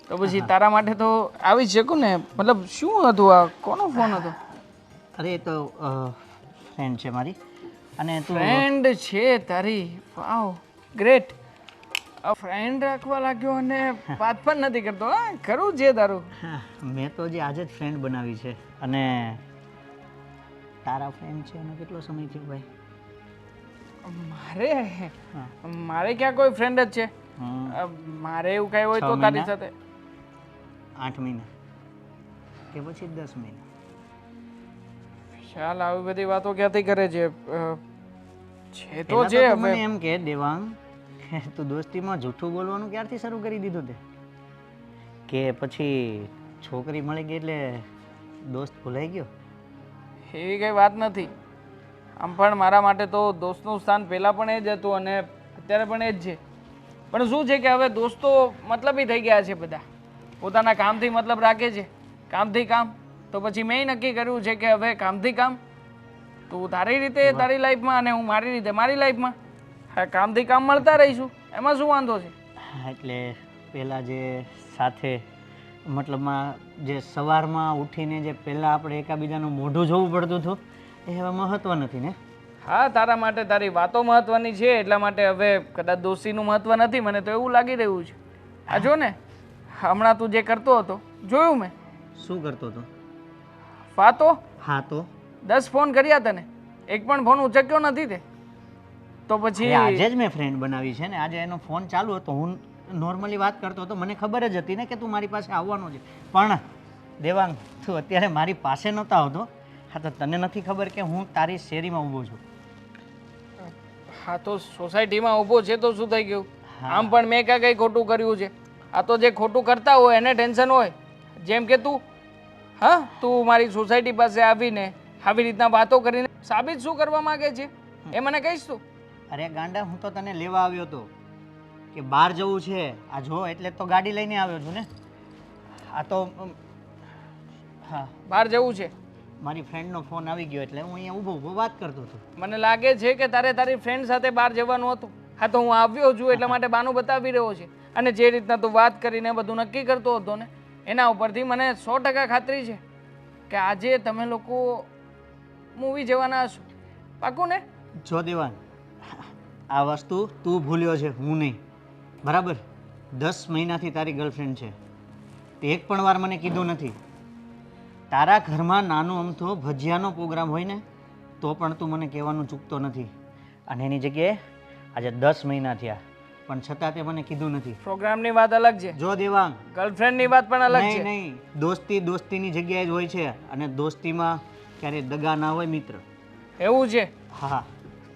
તો પછી તારા માટે તો આવી જ શકું ને. મતલબ શું હતું આ? કોનો ફોન હતો? અરે એ તો ફ્રેન્ડ છે મારી. અને તું ફ્રેન્ડ છે તારી? વાવ, ગ્રેટ. ફ્રેન્ડ રાખવા લાગ્યો અને વાત પણ નથી કરતો. હા, ખરું છે તારું. હા, મેં તો જે આજે જ ફ્રેન્ડ બનાવી છે. અને તારા ફ્રેન્ડ છે એનો કેટલો સમય થયો ભાઈ? મારે ક્યાં કોઈ ફ્રેન્ડ જ છે? મારે એવું કઈ હોય તો તારી સાથે 8 મહિના કે પછી 10 મહિના. ચાલ, આવી બધી વાતો ક્યાંથી કરે છે? છે તો પહેલા છે. તું મને હવે એમ કે દેવાંગ, તું દોસ્તીમાં જૂઠું બોલવાનું ક્યારથી શરૂ કરી દીધું તે? કે પછી છોકરી મળી ગઈ એટલે દોસ્ત ભૂલાઈ ગયો? એવી કઈ વાત નથી. આમ પણ મારા માટે તો દોસ્તનું સ્થાન પહેલાં પણ એ જ હતું અને અત્યારે પણ એ જ છે. પણ શું છે કે હવે દોસ્તો મતલબી થઈ ગયા છે. બધા પોતાના કામથી મતલબ રાખે છે, કામથી કામ. તો પછી મેં નક્કી કર્યું છે કે હવે કામથી કામ, તું તારી રીતે તારી લાઈફમાં અને હું મારી રીતે મારી લાઈફમાં. હા, કામથી કામ મળતા રહીશું, એમાં શું વાંધો છે? એટલે પહેલાં જે સાથે મતલબમાં જે સવારમાં ઉઠીને જે પહેલાં આપણે એકાબીજાનું મોઢું જોવું પડતું હતું, એ હવે મહત્ત્વ નથી ને? હા, તારા માટે તારી વાતો મહત્વની છે, એટલા માટે હવે કદાચ દોસ્તીનું મહત્વ નથી. મને તો એવું લાગી રહ્યું છે. આ જો ને, હમણાં તું જે કરતો હતો જોયું મેં. શું કરતો હતો? વાતો. હા તો 10 ફોન કર્યા તને, એક પણ ફોન ઉચક્યો નથી તે. તો પછી આજે જ મેં ફ્રેન્ડ બનાવી છે ને, આજે એનો ફોન ચાલુ હતો. હું નોર્મલી વાત કરતો હતો, મને ખબર જ હતી ને કે તું મારી પાસે આવવાનો છે. પણ દેવાંગ, તું અત્યારે મારી પાસે નહોતો આવતો. હા, તો તને નથી ખબર કે હું તારી શેરીમાં ઊભો છું. હા, તો સોસાયટીમાં ઊભો છે તો શું થઈ ગયું? આમ પણ મેં કાંઈ કંઈ ખોટું કર્યું છે? આ તો જે ખોટું કરતા હોય એને ટેન્શન હોય. જેમ કે તું હા તું મારી સોસાયટી પાસે આવીને આવી રીતના વાતો કરીને સાબિત શું કરવા માંગે છે એ મને કહીશ તું? અરે ગાંડા, હું તો તને લેવા આવ્યો હતો કે બહાર જવું છે. આ જો એટલે જ તો ગાડી લઈને આવ્યો છું ને. આ તો હા, બહાર જવું છે. મારી ફ્રેન્ડનો ફોન આવી ગયો એટલે હું અહીંયા ઊભો ઊભો વાત કરતો હતો. મને લાગે છે કે તારે તારી ફ્રેન્ડ સાથે બહાર જવાનું હતું. હા તો હું આવ્યો છું એટલા માટે બાનું બતાવી રહ્યો છે. અને જે રીતના તું વાત કરીને બધું નક્કી કરતો હતો ને એના ઉપરથી મને 100% ખાતરી છે કે આજે તમે લોકો મૂવી જવાના હશો. પાકું ને? જો દેવાન, આ વસ્તુ તું ભૂલ્યો છે, હું નહીં. બરાબર? 10 મહિનાથી તારી ગર્લફ્રેન્ડ છે. તે એક પણ વાર મને કીધું નથી. તારા ઘરમાં નાનો અમથો ભજીયાનો પ્રોગ્રામ હોય ને તો પણ તું મને કહેવાનું ચૂકતો નથી. અને એની જગ્યાએ આજે 10 મહિના થયા પણ છતાં તે મને કીધું નથી. પ્રોગ્રામની વાત અલગ છે, જો દેવાંગ, ગર્લફ્રેન્ડની વાત પણ અલગ નહીં છે. નહીં, દોસ્તી દોસ્તીની જગ્યાએ જ હોય છે. અને દોસ્તીમાં ક્યારેય દગા ના હોય મિત્ર. એવું છે? હા,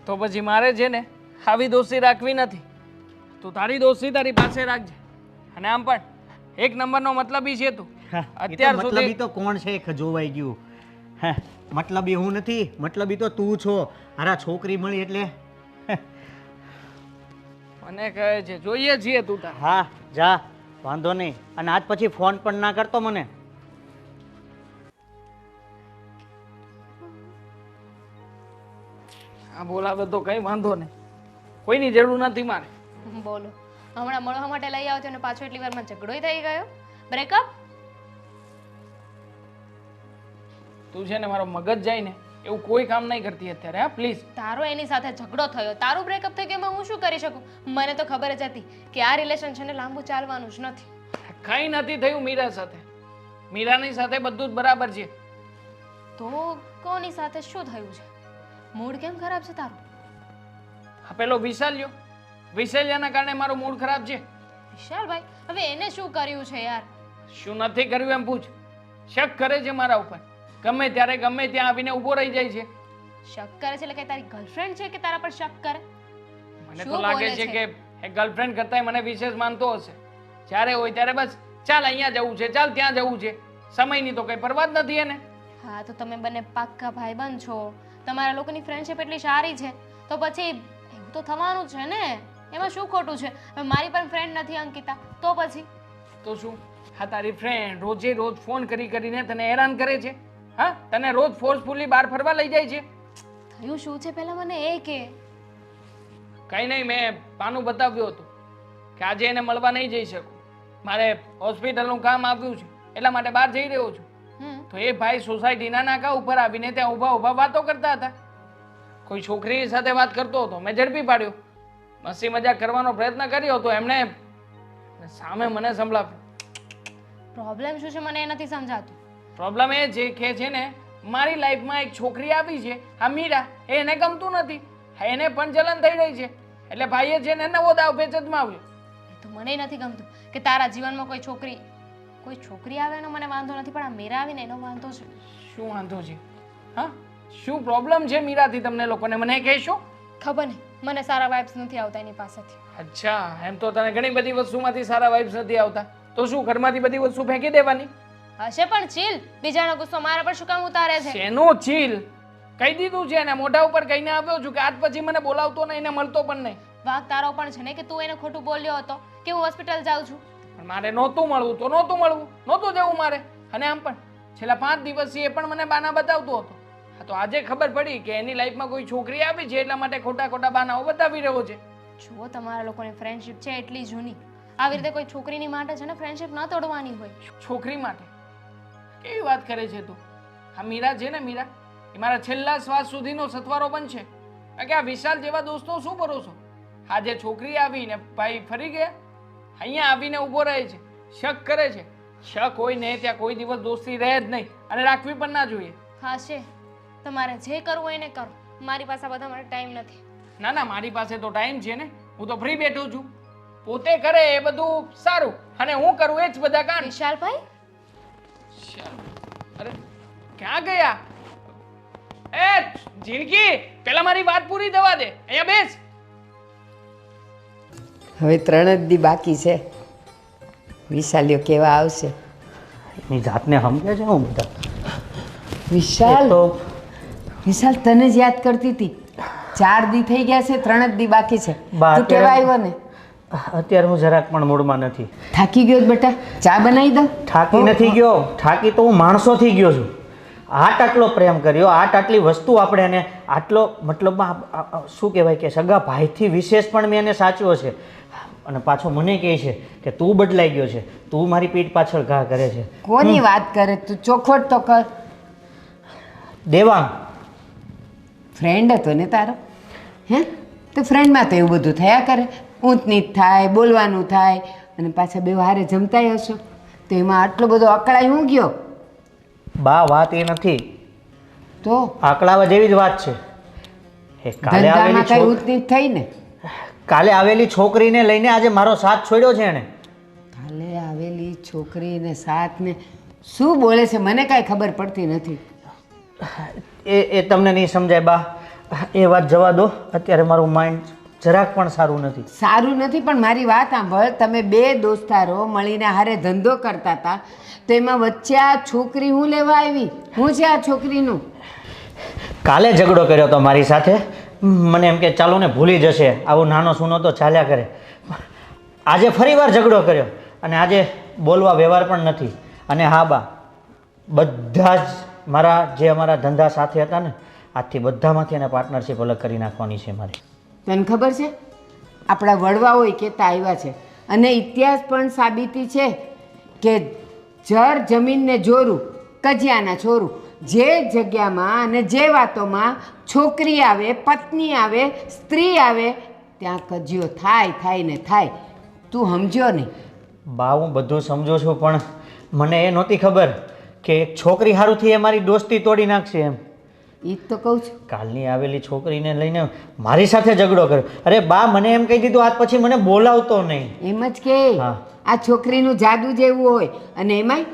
તો પછી મારે છે ને આવી દોસ્તી રાખવી નથી. તું તારી દોસ્તી તારી પાસે રાખજે. અને આમ પણ એક નંબરનો મતલબી છે તું. અત્યાર મતલબી સુધી તો કોણ છે એ જોવાઈ ગયું. હે, મતલબી હું નથી, મતલબી તો તું છો. હારા છોકરી મળી એટલે મને કહે છે જોઈએ છીએ તું તાર. હા જા, વાંધો નહીં. અને આજ પછી ફોન પણ ના કરતો મને. હા બોલાવે તો કઈ વાંધો નહીં, કોઈની જરૂર નથી મારે. બોલો, હમણાં મળવા માટે લઈ આવ્યો છો અને પાછો એટલી વારમાં ઝઘડોય થઈ ગયો. બ્રેકઅપ? તું છે ને મારો મગજ જાય ને એવું કોઈ કામ નહીં કરતી અત્યારે. હા પ્લીઝ. તારો એની સાથે ઝઘડો થયો, તારું બ્રેકઅપ થઈ ગયું, એમાં હું શું કરી શકું? મને તો ખબર જ હતી કે આ રિલેશન છે ને લાંબુ ચાલવાનું જ નથી. કંઈ નથી થયું મીરા સાથે. મીરાની સાથે બધું જ બરાબર છે. તો કોની સાથે શું થયું છે? મૂડ કેમ ખરાબ છે તારું? આ પેલો વિશાલ્યો, વિશાલ્યાના કારણે મારો મૂડ ખરાબ છે. વિશાલભાઈ, હવે એને શું કર્યું છે યાર? શું નથી કર્યું એમ પૂછ. શક કરે છે મારા ઉપર. ગમે ત્યારે ગમે ત્યાં આવીને ઊભો રહી જાય છે. શક કરે છે એટલે કે તારી ગર્લફ્રેન્ડ છે કે તારા પર શક કરે? મને શું તો લાગે બોલે છે છે? કે એ ગર્લફ્રેન્ડ કરતાંય મને વિશેષ માનતો હશે. જ્યારે હોય ત્યારે બસ ચાલ અહીંયા જવું છે, ચાલ ત્યાં જવું છે. સમયની તો કઈ પરવા જ નથી એને. હા તો તમે બંને પાક્કા ભાઈબંધ છો, તમારા લોકોની ફ્રેન્ડશિપ એટલી સારી છે તો પછી એવું તો થવાનું છે ને. એમાં શું ખોટું છે? હવે મારી પણ ફ્રેન્ડ નથી અંકિતા, તો પછી તો શું? હા તારી ફ્રેન્ડ રોજે રોજ ફોન કરી કરીને તને હેરાન કરે છે. હા તને રોજ ફોર્સફુલી બહાર ફરવા લઈ જાય છે. થયું શું છે પહેલા મને એ કે. કંઈ નહીં, મેં પાનું બતાવ્યું હતું કે આજે એને મળવા નહીં જઈ શકું. મારે હોસ્પિટલનું કામ આવ્યું છે એટલા માટે બહાર જઈ રહ્યો છું. તો એ ભાઈ સોસાયટીના નાકા ઉપર આવીને ત્યાં ઊભા ઊભા વાતો કરતા હતા. કોઈ છોકરી સાથે વાત કરતો હતો, મેં ઝડપી પાડ્યો. મસ્તી મજાક કરવાનો પ્રયત્ન કર્યો તો એમણે સામે મને સંભળાવ્યું. પ્રોબ્લેમ શું છે મને એ નથી સમજાતું. પ્રોબ્લેમ એ છે કે છે ને મારી લાઈફમાં એક છોકરી આવી છે, આ મીરા. એને ગમતું નથી, એને પણ જલન થઈ રહી છે. એટલે ભાઈએ છે ને નવો દાવ પેચ અજમાવ્યો. એ તો મને નથી ગમતું કે તારા જીવનમાં કોઈ છોકરી આવે એનો મને વાંધો નથી, પણ આ મીરા આવીને એનો વાંધો છે. શું વાંધો છે? હા શું પ્રોબ્લેમ છે મીરાથી તમને લોકોને, મને કહેશો? ખબર નહીં, મને સારા વાઇબ્સ નથી આવતા એની પાસેથી. અચ્છા, એમ તો તને ઘણી બધી વસ્તુમાંથી સારા વાઇબ્સ નથી આવતા. તો શું ઘરમાંથી બધી વસ્તુ ફેંકી દેવાની? હશે પણ ચીલ, બીજાનો ગુસ્સો મારા પર શું કામ ઉતારે છે? શેનો ચીલ? કહી દીધું છે એને મોઢા ઉપર કહીને આવ્યો છું કે આજ પછી મને બોલાવતો નહીં ને મળતો પણ નહીં. વાક તારો પણ છે ને કે તું એને ખોટું બોલ્યો હતો કે હું હોસ્પિટલ જાઉં છું. પણ મારે નહોતું મળવું તો નહોતું મળવું, નહોતું જવું મારે. અને આમ પણ છેલ્લા 5 દિવસથી એ પણ મને બાના બતાવતો હતો. હા તો આજે ખબર પડી કે એની લાઈફમાં કોઈ છોકરી આવી છે એટલા માટે ખોટા ખોટા બાનાઓ બતાવી રહ્યો છે. જુઓ, તમારા લોકોની ફ્રેન્ડશિપ છે એટલી જૂની. આવી રીતે કોઈ છોકરીની માટે છે ને ફ્રેન્ડશિપ ન તોડવાની હોય. છોકરી માટે કેવી વાત કરે છે તું? આ મીરા છે ને, મીરા એ મારા છેલ્લા શ્વાસ સુધીનો સથવારો પણ છે. કારણ કે આ વિશાલ જેવા દોસ્તો શું ભરોસો? આજે છોકરી આવીને ભાઈ ફરી ગયા, અહીંયા આવીને ઊભો રહે છે, શક કરે છે. શક હોય ને ત્યાં કોઈ દિવસ દોસ્તી રહે જ નહીં અને રાખવી પણ ના જોઈએ. હા છે, તમારે જે કરવું હોય એને કરો. મારી પાસે આ બધા માટે ટાઈમ નથી. ના ના, મારી પાસે તો ટાઈમ છે ને, હું તો ફ્રી બેઠો છું. પોતે કરે એ બધું સારું અને હું કરું એ જ બધા કામ. વિશાલભાઈ, અરે ક્યાં ગયા? એ જિંદગી, પેલા મારી વાત પૂરી થવા દે. અહીંયા બેસ. હવે 3 જ દી બાકી છે. વિશાલ્યો કેવા આવશે? એની જાતને સમજે છે હું બધા વિશાલ એ તો વિશાલ તને જ યાદ કરતી હતી 4 દી થઈ ગયા છે 3 જ દી બાકી છે બા, તું કેવા અત્યારે- આવ્યો ને અત્યારે હું જરાક પણ મૂડમાં નથી. થાકી ગયો જ બેટા ચા બનાવી દઉં થાકી નથી ગયો, થાકી તો હું માણસોથી ગયો છું. આટલો પ્રેમ કર્યો, આટલી વસ્તુ આપણે એને આટલો મતલબમાં શું કહેવાય કે સગા ભાઈથી વિશેષ પણ મેં એને સાચવ્યો છે. અને પાછો મને કહે છે કે તું બદલાઈ ગયો છે, તું મારી પીઠ પાછળ ઘા કરે છે. કોની વાત કરે તું ચોખવટ તો કર દેવાંગ ફ્રેન્ડ હતો ને તારો હે તો ફ્રેન્ડમાં તો એવું બધું થયા કરે ઊંચ નીચ થાય બોલવાનું થાય અને પાછા બે હારે જમતાય હશો તો એમાં આટલો બધો અકળાઈ હું ગયો બા વાત એ નથી, તો આકડાવા જેવી જ વાત છે. એ ધંધામાં કઈ ઊંચ નીચ થઈ ને કાલે આવેલી છોકરીને લઈને આજે મારો સાથ છોડ્યો છે એને. કાલે આવેલી છોકરીને સાથને શું બોલે છે મને કાંઈ ખબર પડતી નથી એ તમને નહીં સમજાય બા, એ વાત જવા દો. અત્યારે મારું માઇન્ડ જરાક પણ સારું નથી. સારું નથી પણ મારી વાત સાંભળ તમે બે દોસ્તારો મળીને હારે ધંધો કરતા હતા તો એમાં વચ્ચે આ છોકરી હું લેવા આવી હું છે આ છોકરીનું કાલે ઝઘડો કર્યો તો મારી સાથે, મને એમ કે ચાલો ને ભૂલી જશે, આવો નાનો સૂનો તો ચાલ્યા કરે. આજે ફરીવાર ઝઘડો કર્યો અને આજે બોલવા વ્યવહાર પણ નથી. અને હા બા, બધા જ મારા જે અમારા ધંધા સાથે હતા ને આજથી બધામાંથી એને પાર્ટનરશિપ અલગ કરી નાખવાની છે મારી. તને ખબર છે આપણા વડવાઓએ કહેતા આવ્યા છે અને ઇતિહાસ પણ સાબિતી છે કે જર જમીનને જોરું કજિયાના છોરું. જે જગ્યામાં અને જે વાતોમાં છોકરી આવે પત્ની આવે સ્ત્રી આવે ત્યાં કજિયો થાય ને થાય. તું સમજ્યો નહીં બા હું બધું સમજુ છું પણ મને એ નહોતી ખબર કે એક છોકરી હારુંથી એ મારી દોસ્તી તોડી નાખશે એમ. એ જ તો કહું છું કાલની આવેલી છોકરીને લઈને મારી સાથે ઝઘડો કર્યો. અરે બા મને એમ કહી દીધું આજ પછી મને બોલાવતો નહીં. એમ જ કે હા. આ છોકરીનું જાદુ જેવું હોય અને એમાંય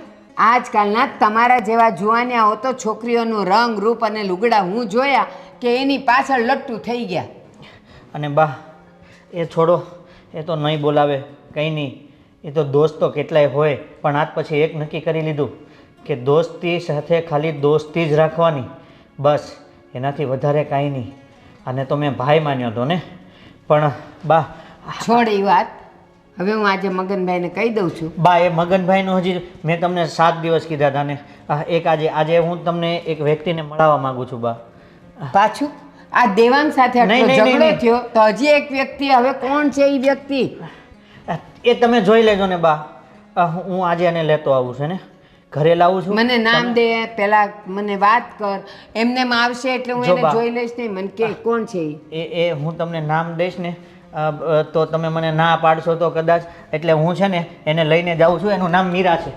આજકાલના તમારા જેવા જુવાનિયાઓ તો છોકરીઓનું રંગ રૂપ અને લુગડા હું જોયા કે એની પાછળ લટ્ટુ થઈ ગયા. અને બા એ છોડો, એ તો નહીં બોલાવે કંઈ નહીં, એ તો દોસ્ત તો કેટલાય હોય પણ આજ પછી એક નક્કી કરી લીધું કે દોસ્તી સાથે ખાલી દોસ્તી જ રાખવાની, બસ એનાથી વધારે કાંઈ નહીં. અને તો મેં ભાઈ માન્યો હતો ને પણ બા છોડ એ વાત હવે હું આજે મગનભાઈને કહી દઉં છું. બા એ મગનભાઈનું હજી મેં તમને 7 દિવસ કીધા હતા ને એક આજે હું તમને એક વ્યક્તિને મળાવવા માંગુ છું બા. પાછું આ દેવાંગ સાથે આટલો નહીં, નહીં, ઝઘડો નહીં. થયો તો હજી એક વ્યક્તિ હવે કોણ છે એ વ્યક્તિ એ તમે જોઈ લેજો ને બા. હું આજે એને લેતો આવું છે ને ઘરે લાવું છું. મને નામ દે પેલા મને વાત કર એમને આવશે એટલે હું જો એને બા. જોઈ લઈશ નહીં મને કે કોણ છે ઈ. એ હું તમને નામ દઈશ ને તો તમે મને ના પાડશો તો કદાચ, એટલે હું છે ને એને લઈને જાઉં છું. એનું નામ મીરા છે.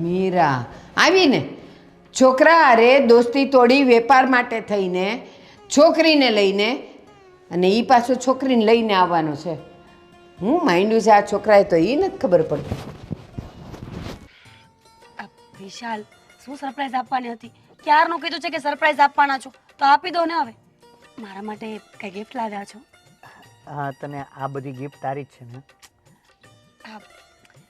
મીરા આવીને છોકરા અરે દોસ્તી તોડી વેપાર માટે થઈને છોકરીને લઈને અને એ પાછો છોકરીને લઈને આવવાનો છે. હું માંડ્યું છે આ છોકરાએ તો એ નથી ખબર પડતી. વિશાલ શું સરપ્રાઈઝ આપવાની હતી? ક્યારનું કીધું છે કે સરપ્રાઈઝ આપવાના છો તો આપી દો ને. હવે મારા માટે કઈ ગિફ્ટ લાવ્યા છો? હા તને આ બધી ગિફ્ટ તારી જ છે ને? હા,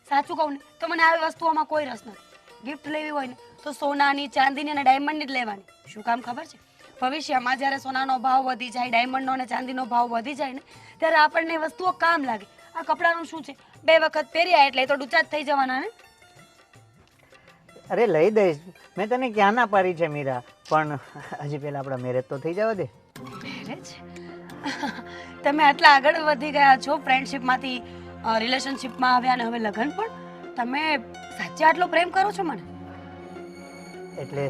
સાચું કહું ને તો મને આવી વસ્તુઓમાં કોઈ રસ નથી. ગિફ્ટ લેવી હોય ને તો સોનાની ચાંદીની અને ડાયમંડની જ લેવાની. શું કામ ખબર છે? ભવિષ્યમાં જ્યારે સોનાનો ભાવ વધી જાય ડાયમંડનો અને ચાંદીનો ભાવ વધી જાય ને ત્યારે આપણને એ વસ્તુઓ કામ લાગે. આ કપડાનું શું છે, 2 વખત પહેર્યા એટલે એ તો ડૂચા જ થઈ જવાના ને. અરે લઈ દઈશ, મેં તને ક્યાં ના પાડી છે મીરા, પણ હજી પહેલા આપણા મેરેજ તો થઈ જવા દે. મેરેજ? તમે આટલા આગળ વધી ગયા છો, ફ્રેન્ડશિપમાંથી રિલેશનશિપમાં આવ્યા અને હવે લગ્ન પણ. તમે સાચે આટલો પ્રેમ કરો છો મને? એટલે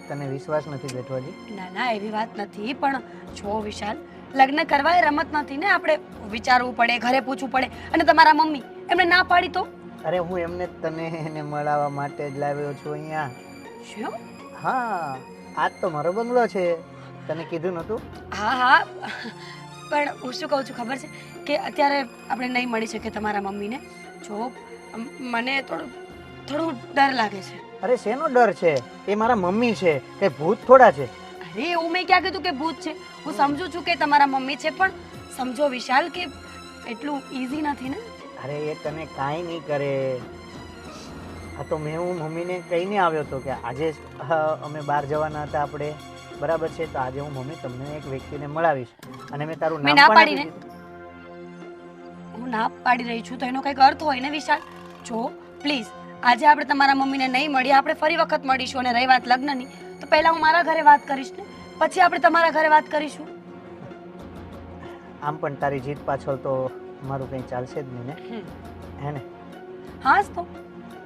તને વિશ્વાસ નથી બેઠો હજી? ના ના એવી વાત નથી, પણ જો વિશાલ લગ્ન કરવા એ રમત નથી ને. આપણે વિચારવું પડે, ઘરે પૂછવું પડે. અને તમારા મમ્મી એમને ના પાડી તો? અરે હું એમને તને એને મળાવવા માટે જ લાવ્યો છું અહીંયા. શું? હા આજ તો મારો બંગલો છે, તને કીધું નહોતું? હા હા, પણ હું શું કહું છું ખબર છે કે અત્યારે આપણે નહીં મળી શકીએ તમારા મમ્મીને. જો મને થોડું ડર લાગે છે. અરે શેનો ડર છે? એ મારા મમ્મી છે, કે ભૂત થોડા છે? અરે એવું મેં ક્યાં કીધું કે ભૂત છે. હું સમજુ છું કે તમારા મમ્મી છે, પણ સમજો વિશાલ કે એટલું ઈઝી નથી ને. અરે એ તને કાંઈ નહીં કરે. હા તો મેં હું મમ્મીને કહીને આવ્યો હતો કે આજે અમે બહાર જવાના હતા આપણે, બરાબર છે? તો આજે હું મમ્મી તમને એક વ્યક્તિને મળાવીશ અને મેં તારું મેં નામ ના પણ પાડી આપી ને? દીધું. હું ના પાડી રહી છું તો એનો કંઈક અર્થ હોય ને વિશાલ. જો પ્લીઝ આજે આપણે તમારા મમ્મીને નહીં મળીએ, આપણે ફરી વખત મળીશું. અને રહી વાત લગ્નની, તો પહેલા હું મારા ઘરે વાત કરીશ ને પછી આપણે તમારા ઘરે વાત કરીશું. આમ પણ તારી જીત પાછળ તો મારું કંઈ ચાલશે જ નહીં ને, હે ને? હા જ તો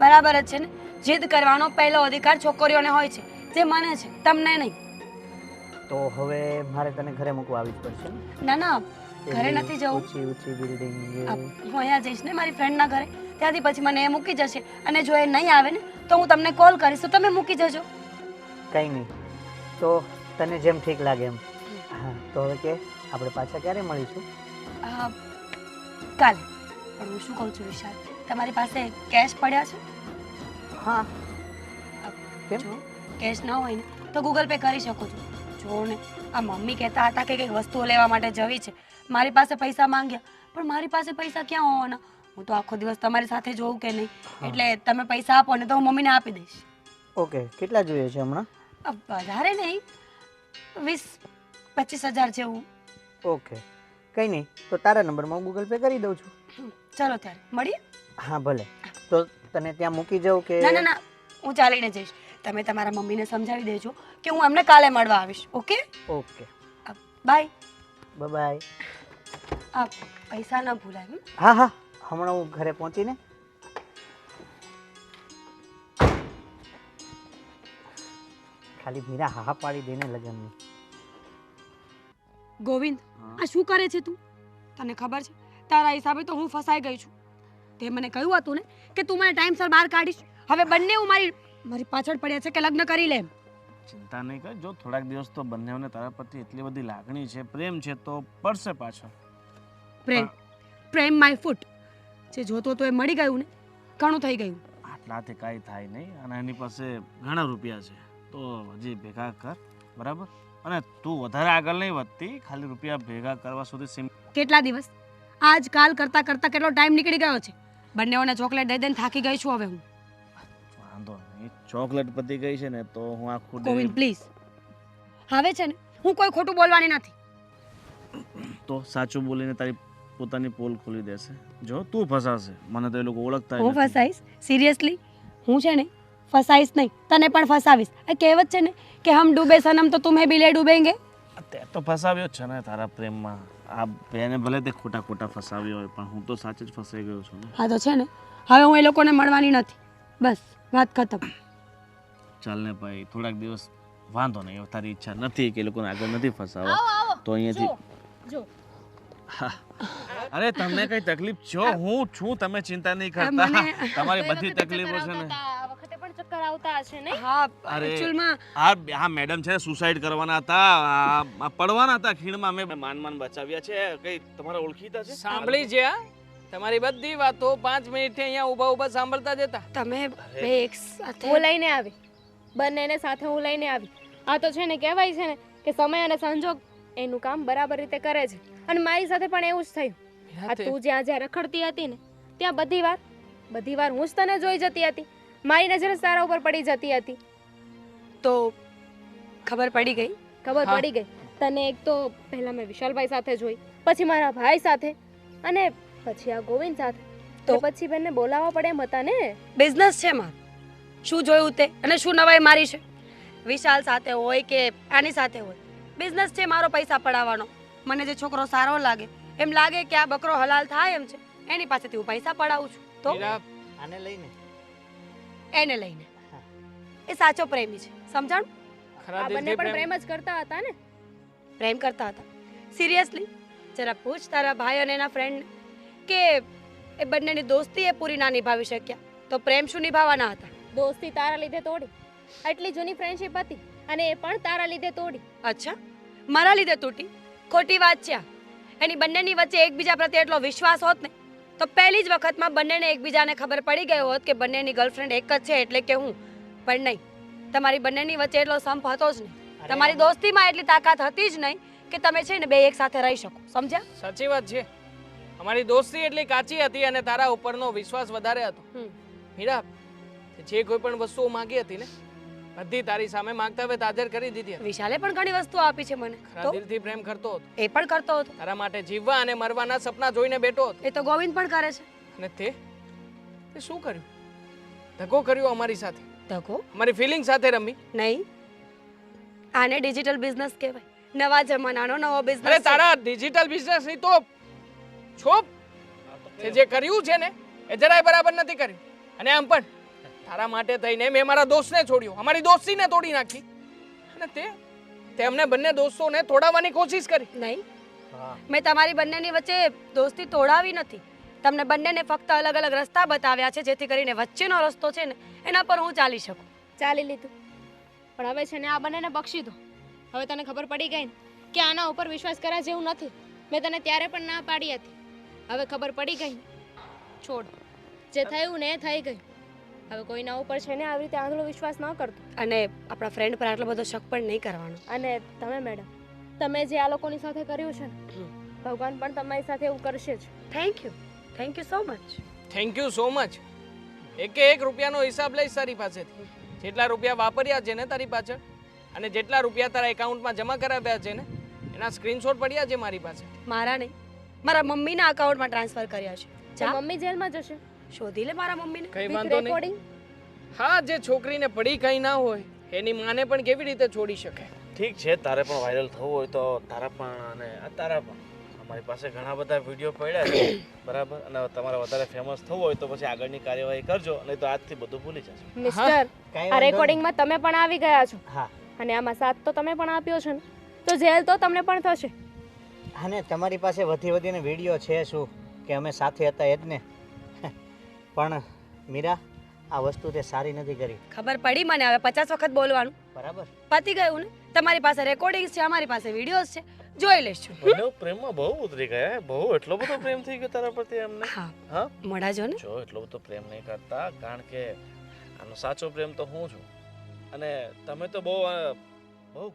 બરાબર જ છે ને. જીદ કરવાનો પહેલો અધિકાર છોકરીઓને હોય છે, જે મને છે, તમને નહીં. તો હવે મારે તને ઘરે મૂકવા આવી જ પડશે ને? ના ના, ઘરે નથી જવું. ઊંચી ઊંચી બિલ્ડિંગ. હું અહીંયા જઈશ ને મારી ફ્રેન્ડના ઘરે, ત્યાંથી પછી મને એ મૂકી જશે. અને જો એ નહીં આવે ને તો હું તમને કોલ કરીશ, તો તમે મૂકી જજો. કંઈ નહીં, તો તને જેમ ઠીક લાગે એમ. હા તો હવે કે આપણે પાછા ક્યારે મળીશું? કાલે. પણ હું શું કહું છું વિશાલ, તમારી પાસે કેશ પડ્યા છે? હા. કેમ? જો કેશ ન હોય ને તો ગૂગલ પે કરી શકો છો. જો ને આ મમ્મી કહેતા હતા કે કંઈક વસ્તુઓ લેવા માટે જવી છે, મારી પાસે પૈસા માંગ્યા, પણ મારી પાસે પૈસા ક્યાં હોવાના? હું તો આખો દિવસ તમારી સાથે જોઉં કે નહીં, એટલે તમે પૈસા આપો ને તો હું મમ્મીને આપી દઈશ. ઓકે, કેટલા જોઈએ છે હમણાં? વધારે નહીં, 20-25 હજાર જેવું. ઓકે, કંઈ નહીં, તો તારા નંબરમાં હું ગૂગલ પે કરી દઉં છું. ચલો ત્યારે મળીએ. હા ભલે. તો તને ત્યાં મૂકી જાઉં કે? ના ના ના, હું ચાલીને જઈશ. તમે તમારા મમ્મીને સમજાવી દેજો કે હું એમને કાલે મળવા આવીશ. Okay okay, bye. બાય. આ પૈસા ન ભૂલાય. હા હા, હમણાં હું ઘરે પહોંચીને. ખાલી મીરા હા પાડી દેને લગનની. ગોવિંદ, આ શું કરે છે તું? તને ખબર છે તારા હિસાબે તો હું ફસાઈ ગઈ છું. તે મને કહ્યું હતું ને કે તું મને ટાઈમસર બહાર કાઢીશ. હવે બંને હું મારી પાછળ પડ્યા છે કે લગ્ન કરી લે એમ. ચિંતા નહીં કર, જો થોડાક દિવસ તો બંનેઓને તારા પ્રત્યે એટલી બધી લાગણી છે, પ્રેમ છે, તો પડશે પાછળ. પ્રેમ માય ફૂટ. જે જોતો તો એ મળી ગયું ને, ઘણું થઈ ગયું. આટલાથી કાંઈ થાય નહીં, અને એની પાસે ઘણા રૂપિયા છે, તો હજી ભેગા કર, બરાબર? અને તું વધારે આગળ નહીં વધતી, ખાલી રૂપિયા ભેગા કરવા સુધી કેટલા દિવસ આજકાલ કરતા કરતા કેટલો ટાઈમ નીકળી ગયો છે. બંનેઓને ચોકલેટ દઈ દઈને થાકી ગઈ છું હવે હું. વાંધો નહીં, ચોકલેટ પતી ગઈ છે ને તો હું આખું ગોવિંદ પ્લીઝ, હવે છે ને હું કોઈ ખોટું બોલવાની નથી. તો સાચું બોલીને તારી પોતાની પોલ ખોલી દેશે. જો તું ફસાશે, મને તો એ લોકો ઓળખતા હું ફસાઈશ? સિરિયસલી હું છે ને ફસાઈશ નહીં, તને પણ ફસાવીશ. આ કહેવત છે ને કે હમ ડૂબે સનમ તો તુમ્હે ભી લે ડૂબેંગે. તે તો ફસાવ્યો જ છે ને તારા પ્રેમમાં. આ બેને ભલે તે ખોટા ખોટા ફસાવ્યો હોય, પણ હું તો સાચે જ ફસાઈ ગયો છું ને. હા તો છે ને હવે હું એ લોકોને મળવાની નથી, બસ વાત ખતમ. ચાલ ને ભાઈ, થોડાક દિવસ વાંધો નહીં, તારી ઈચ્છા નથી કે એ લોકોને આગળ નથી ફસાવવા, તો અહીંયાથી જો અરે તમને કઈ તકલીફ છો? હું છું, તમે ચિંતા નહીં કરતા. તમારી બધી તકલીફો છે ને. આ વખતે પણ ચક્કર આવતા હશે નહીં? હા અરે એકચ્યુઅલમાં આ મેડમ છે, સુસાઇડ કરવાના હતા, આ પડવાના હતા ખીણમાં. મેં માન બચાવ્યા છે. કઈ તમારા ઓળખીતા છે? સાંભળી છે આ તમારી બધી વાતો 5 મિનિટથી અહીંયા ઊભા ઊભા સાંભળતા જતા. તમે બે એક સાથે હું લઈને આવી, બંનેને સાથે હું લઈને આવી. આ તો છે ને કહેવાય છે ને કે સમય અને સંજોગ એનું કામ બરાબર રીતે કરે છે. અને મારી સાથે પણ એવું જ થયું. આ તું જ્યાં જ્યાં રખડતી હતી ને ત્યાં બધી વાર હું જ તને જોઈ જતી હતી. મારી નજર તારા ઉપર પડી જતી હતી. તો ખબર પડી ગઈ. ખબર પડી ગઈ તને. એક તો પહેલા મેં વિશાલભાઈ સાથે જોઈ, પછી મારા ભાઈ સાથે, અને પછી આ ગોવિંદ સાથે. તો પછી બેનને બોલાવવા પડે એમ હતા ને. બિઝનેસ છે મારું, શું જોયું તે અને શું નવાઈ મારી છે. વિશાલ સાથે હોય કે આની સાથે હોય, બિઝનેસ છે મારો પૈસા પડાવવાનો. મને જે છોકરો સારો લાગે, એમ લાગે કે આ બકરો હલાલ થાય એમ છે, એની પાસેથી હું પૈસા પડાવું છું. તો મીરા, આને લઈને એને લઈને એ સાચો પ્રેમી છે, સમજાણું? ખરા આ બંને દિલથી પણ પ્રેમ પ્રેમ જ કરતા હતા ને. પ્રેમ કરતા હતા. સિરિયસલી જરા પૂછ તારા ભાઈ અને એના ફ્રેન્ડને કે એ બંનેની દોસ્તી એ પૂરી ના નિભાવી શક્યા તો પ્રેમ શું નિભાવવાના હતા? દોસ્તી તારા લીધે તોડી. આટલી જૂની ફ્રેન્ડશિપ હતી અને એ પણ તારા લીધે તોડી. અચ્છા, મારા લીધે તૂટી? ખોટી વાત છે આ. એની બંનેની વચ્ચે એકબીજા પ્રત્યે એટલો વિશ્વાસ હોત ને તો પહેલી જ વખતમાં બંનેને એકબીજાને ખબર પડી ગઈ હોત કે બંનેની ગર્લફ્રેન્ડ એક જ છે એટલે કે હું. પણ નહીં, તમારી બંનેની વચ્ચે એટલો સંપ હતો જ નહીં. તમારી દોસ્તીમાં એટલી તાકાત હતી જ નહીં કે તમે છે ને બે એક સાથે રહી શકો. સમજ્યા? સાચી વાત છે. અમારી દોસ્તી એટલી કાચી હતી અને તારા ઉપરનો વિશ્વાસ વધારે હતો. મીરા, તે જે કોઈ પણ વસ્તુઓ માંગી હતી ને બધી તારી સામે માંગતા હવે હાજર કરી દીધી હતી. વિશાલે પણ ઘણી વસ્તુઓ આપી છે મને ખરા તો દિલથી પ્રેમ કરતો હતો. એ પણ કરતો હતો. તારા માટે જીવવા અને મરવાના સપના જોઈને બેઠો હતો. એ તો ગોવિંદ પણ કરે છે. અને તે શું કર્યું? ધક્કો કર્યો અમારી સાથે, ધક્કો અમારી ફિલિંગ સાથે રમી. નહીં, આને ડિજિટલ બિઝનેસ કહેવાય. નવા જમાનાનો નવો અરે બિઝનેસ. તારા ડિજિટલ બિઝનેસ ની તો છોપ. તે જે કર્યું છે ને એ જરાય બરાબર નથી કર્યું. અને આમ પણ તારા માટે થઈને મેં મારા દોસ્તને છોડ્યો, અમારી દોસ્તીને તોડી નાખી. અને તે અમને બંને દોસ્તોને તોડાવવાની કોશિશ કરી. નહીં, મેં તમારી બંનેની વચ્ચે દોસ્તી તોડાવી નથી. તમને બંનેને ફક્ત અલગ અલગ રસ્તા બતાવ્યા છે જેથી કરીને વચ્ચેનો રસ્તો છે ને એના પર હું ચાલી શકું. ચાલી લીધું, પણ હવે છે ને આ બંનેને બક્ષી દો. હવે તને ખબર પડી ગઈ ને કે આના ઉપર વિશ્વાસ કરવા જેવું નથી. મેં તને ત્યારે પણ ના પાડી હતી. હવે ખબર પડી ગઈ ને, છોડ. જે થયું ને એ થઈ ગયું. હવે કોઈના ઉપર છે ને આવી રીતે આંધળો વિશ્વાસ ન કરતો. અને આપણા ફ્રેન્ડ પર આટલો બધો શક પણ નહીં કરવાનો. અને તમે મેડમ, તમે જે આ લોકોની સાથે કર્યું છે ને, ભગવાન પણ તમારી સાથે એવું કરશે જ. Thank you so much. Thank you so much. એકે એક રૂપિયાનો હિસાબ લઈશ તારી પાસેથી. જેટલા રૂપિયા વાપર્યા છે ને તારી પાછળ, અને જેટલા રૂપિયા તારા એકાઉન્ટમાં જમા કરાવ્યા છે ને એના સ્ક્રીનશોટ પડ્યા છે મારી પાસે. મારા નહીં, મારા મમ્મીના અકાઉન્ટમાં ટ્રાન્સફર કર્યા છે. તો મમ્મી જેલમાં જશે. શોધી લે મારા મમ્મીને. કઈ With વાંધો નહીં. recording? હા, જે છોકરીને પડી કઈ ના હોય એની માને પણ કેવી રીતે છોડી શકે? ઠીક છે, તારે પણ વાયરલ થવું હોય તો તારા પણ અને આ તારા પણ અમારી પાસે ઘણા બધા વિડીયો પડ્યા છે, બરાબર. અને તમારે વધારે ફેમસ થવું હોય તો પછી આગળની કાર્યવાહી કરજો, નહીં તો આજથી બધું ભૂલી જજો. મિસ્ટર, આ રેકોર્ડિંગમાં તમે પણ આવી ગયા છો હા, અને આમાં સાથ તો તમે પણ આપ્યો છે ને, તો જેલ તો તમને પણ થશે. અને તમારી પાસે વધીને વિડીયો છે શું કે અમે સાથે હતા એ જ ને? પણ મીરા, આ વસ્તુ તે સારી નથી કરી. ખબર પડી મને. હવે 50 વખત બોલવાનું બરાબર. પતી ગયું ને? તમારી પાસે રેકોર્ડિંગ્સ છે, અમારી પાસે વિડીયોઝ છે, જોઈ લેશું. બંને પ્રેમમાં બહુ ઉતરી ગયા, બહુ એટલો બધો પ્રેમ થઈ ગયો તારા પ્રત્યે એમને. હા, હા, મોઢા જો ને. જો એટલો બધો પ્રેમ નહીં કરતા, કારણ કે આનો સાચો પ્રેમ તો હું છું, અને તમે તો બહુ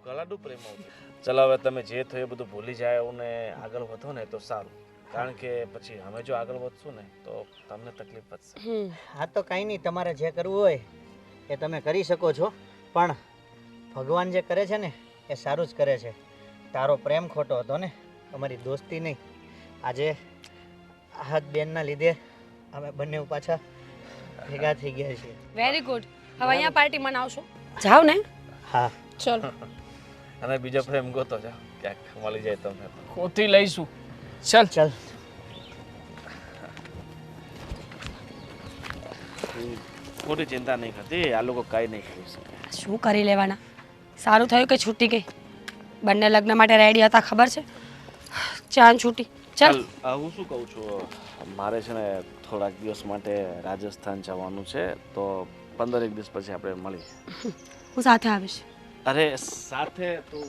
ગળાડું પ્રેમ આવતું. ચલો હવે તમે જે થયું એ બધું ભૂલી જાય અને આગળ વધો ને તો સારું, કારણ કે પછી અમે જો આગળ વધશું ને તો તમને તકલીફ પડશે. હા તો કાંઈ નહીં, તમારે જે કરવું હોય એ તમે કરી શકો છો, પણ ભગવાન જે કરે છે ને એ સારું જ કરે છે. તારો પ્રેમ ખોટો હતો ને, અમારી દોસ્તી નહીં. આજે હાથ બેનના લીધે અમે બંને પાછા ભેગા થઈ ગયા છીએ. Very good. હવે અહીંયા પાર્ટી મનાવશો? જાવ ને. હા, ચલો. અને બીજો પ્રેમ ગોતો જાઓ, ક્યાંક મળી જાય તમને. ખોથી લઈશું. ચાલ ચાલ. ખોટી ચિંતા નહીં કરતી, આ લોકો કાંઈ નહીં કરી શકે. શું કરી લેવાના? સારું થયું કે છૂટી ગઈ. બંને લગ્ન માટે રેડી હતા, ખબર છે? ચાંદ છૂટી. ચાલ. હું શું કહું છું, મારે છે ને થોડાક દિવસ માટે રાજસ્થાન જવાનું છે, તો 15 દિવસ પછી આપણે મળીએ. હું સાથે આવીશ. અરે સાથે તું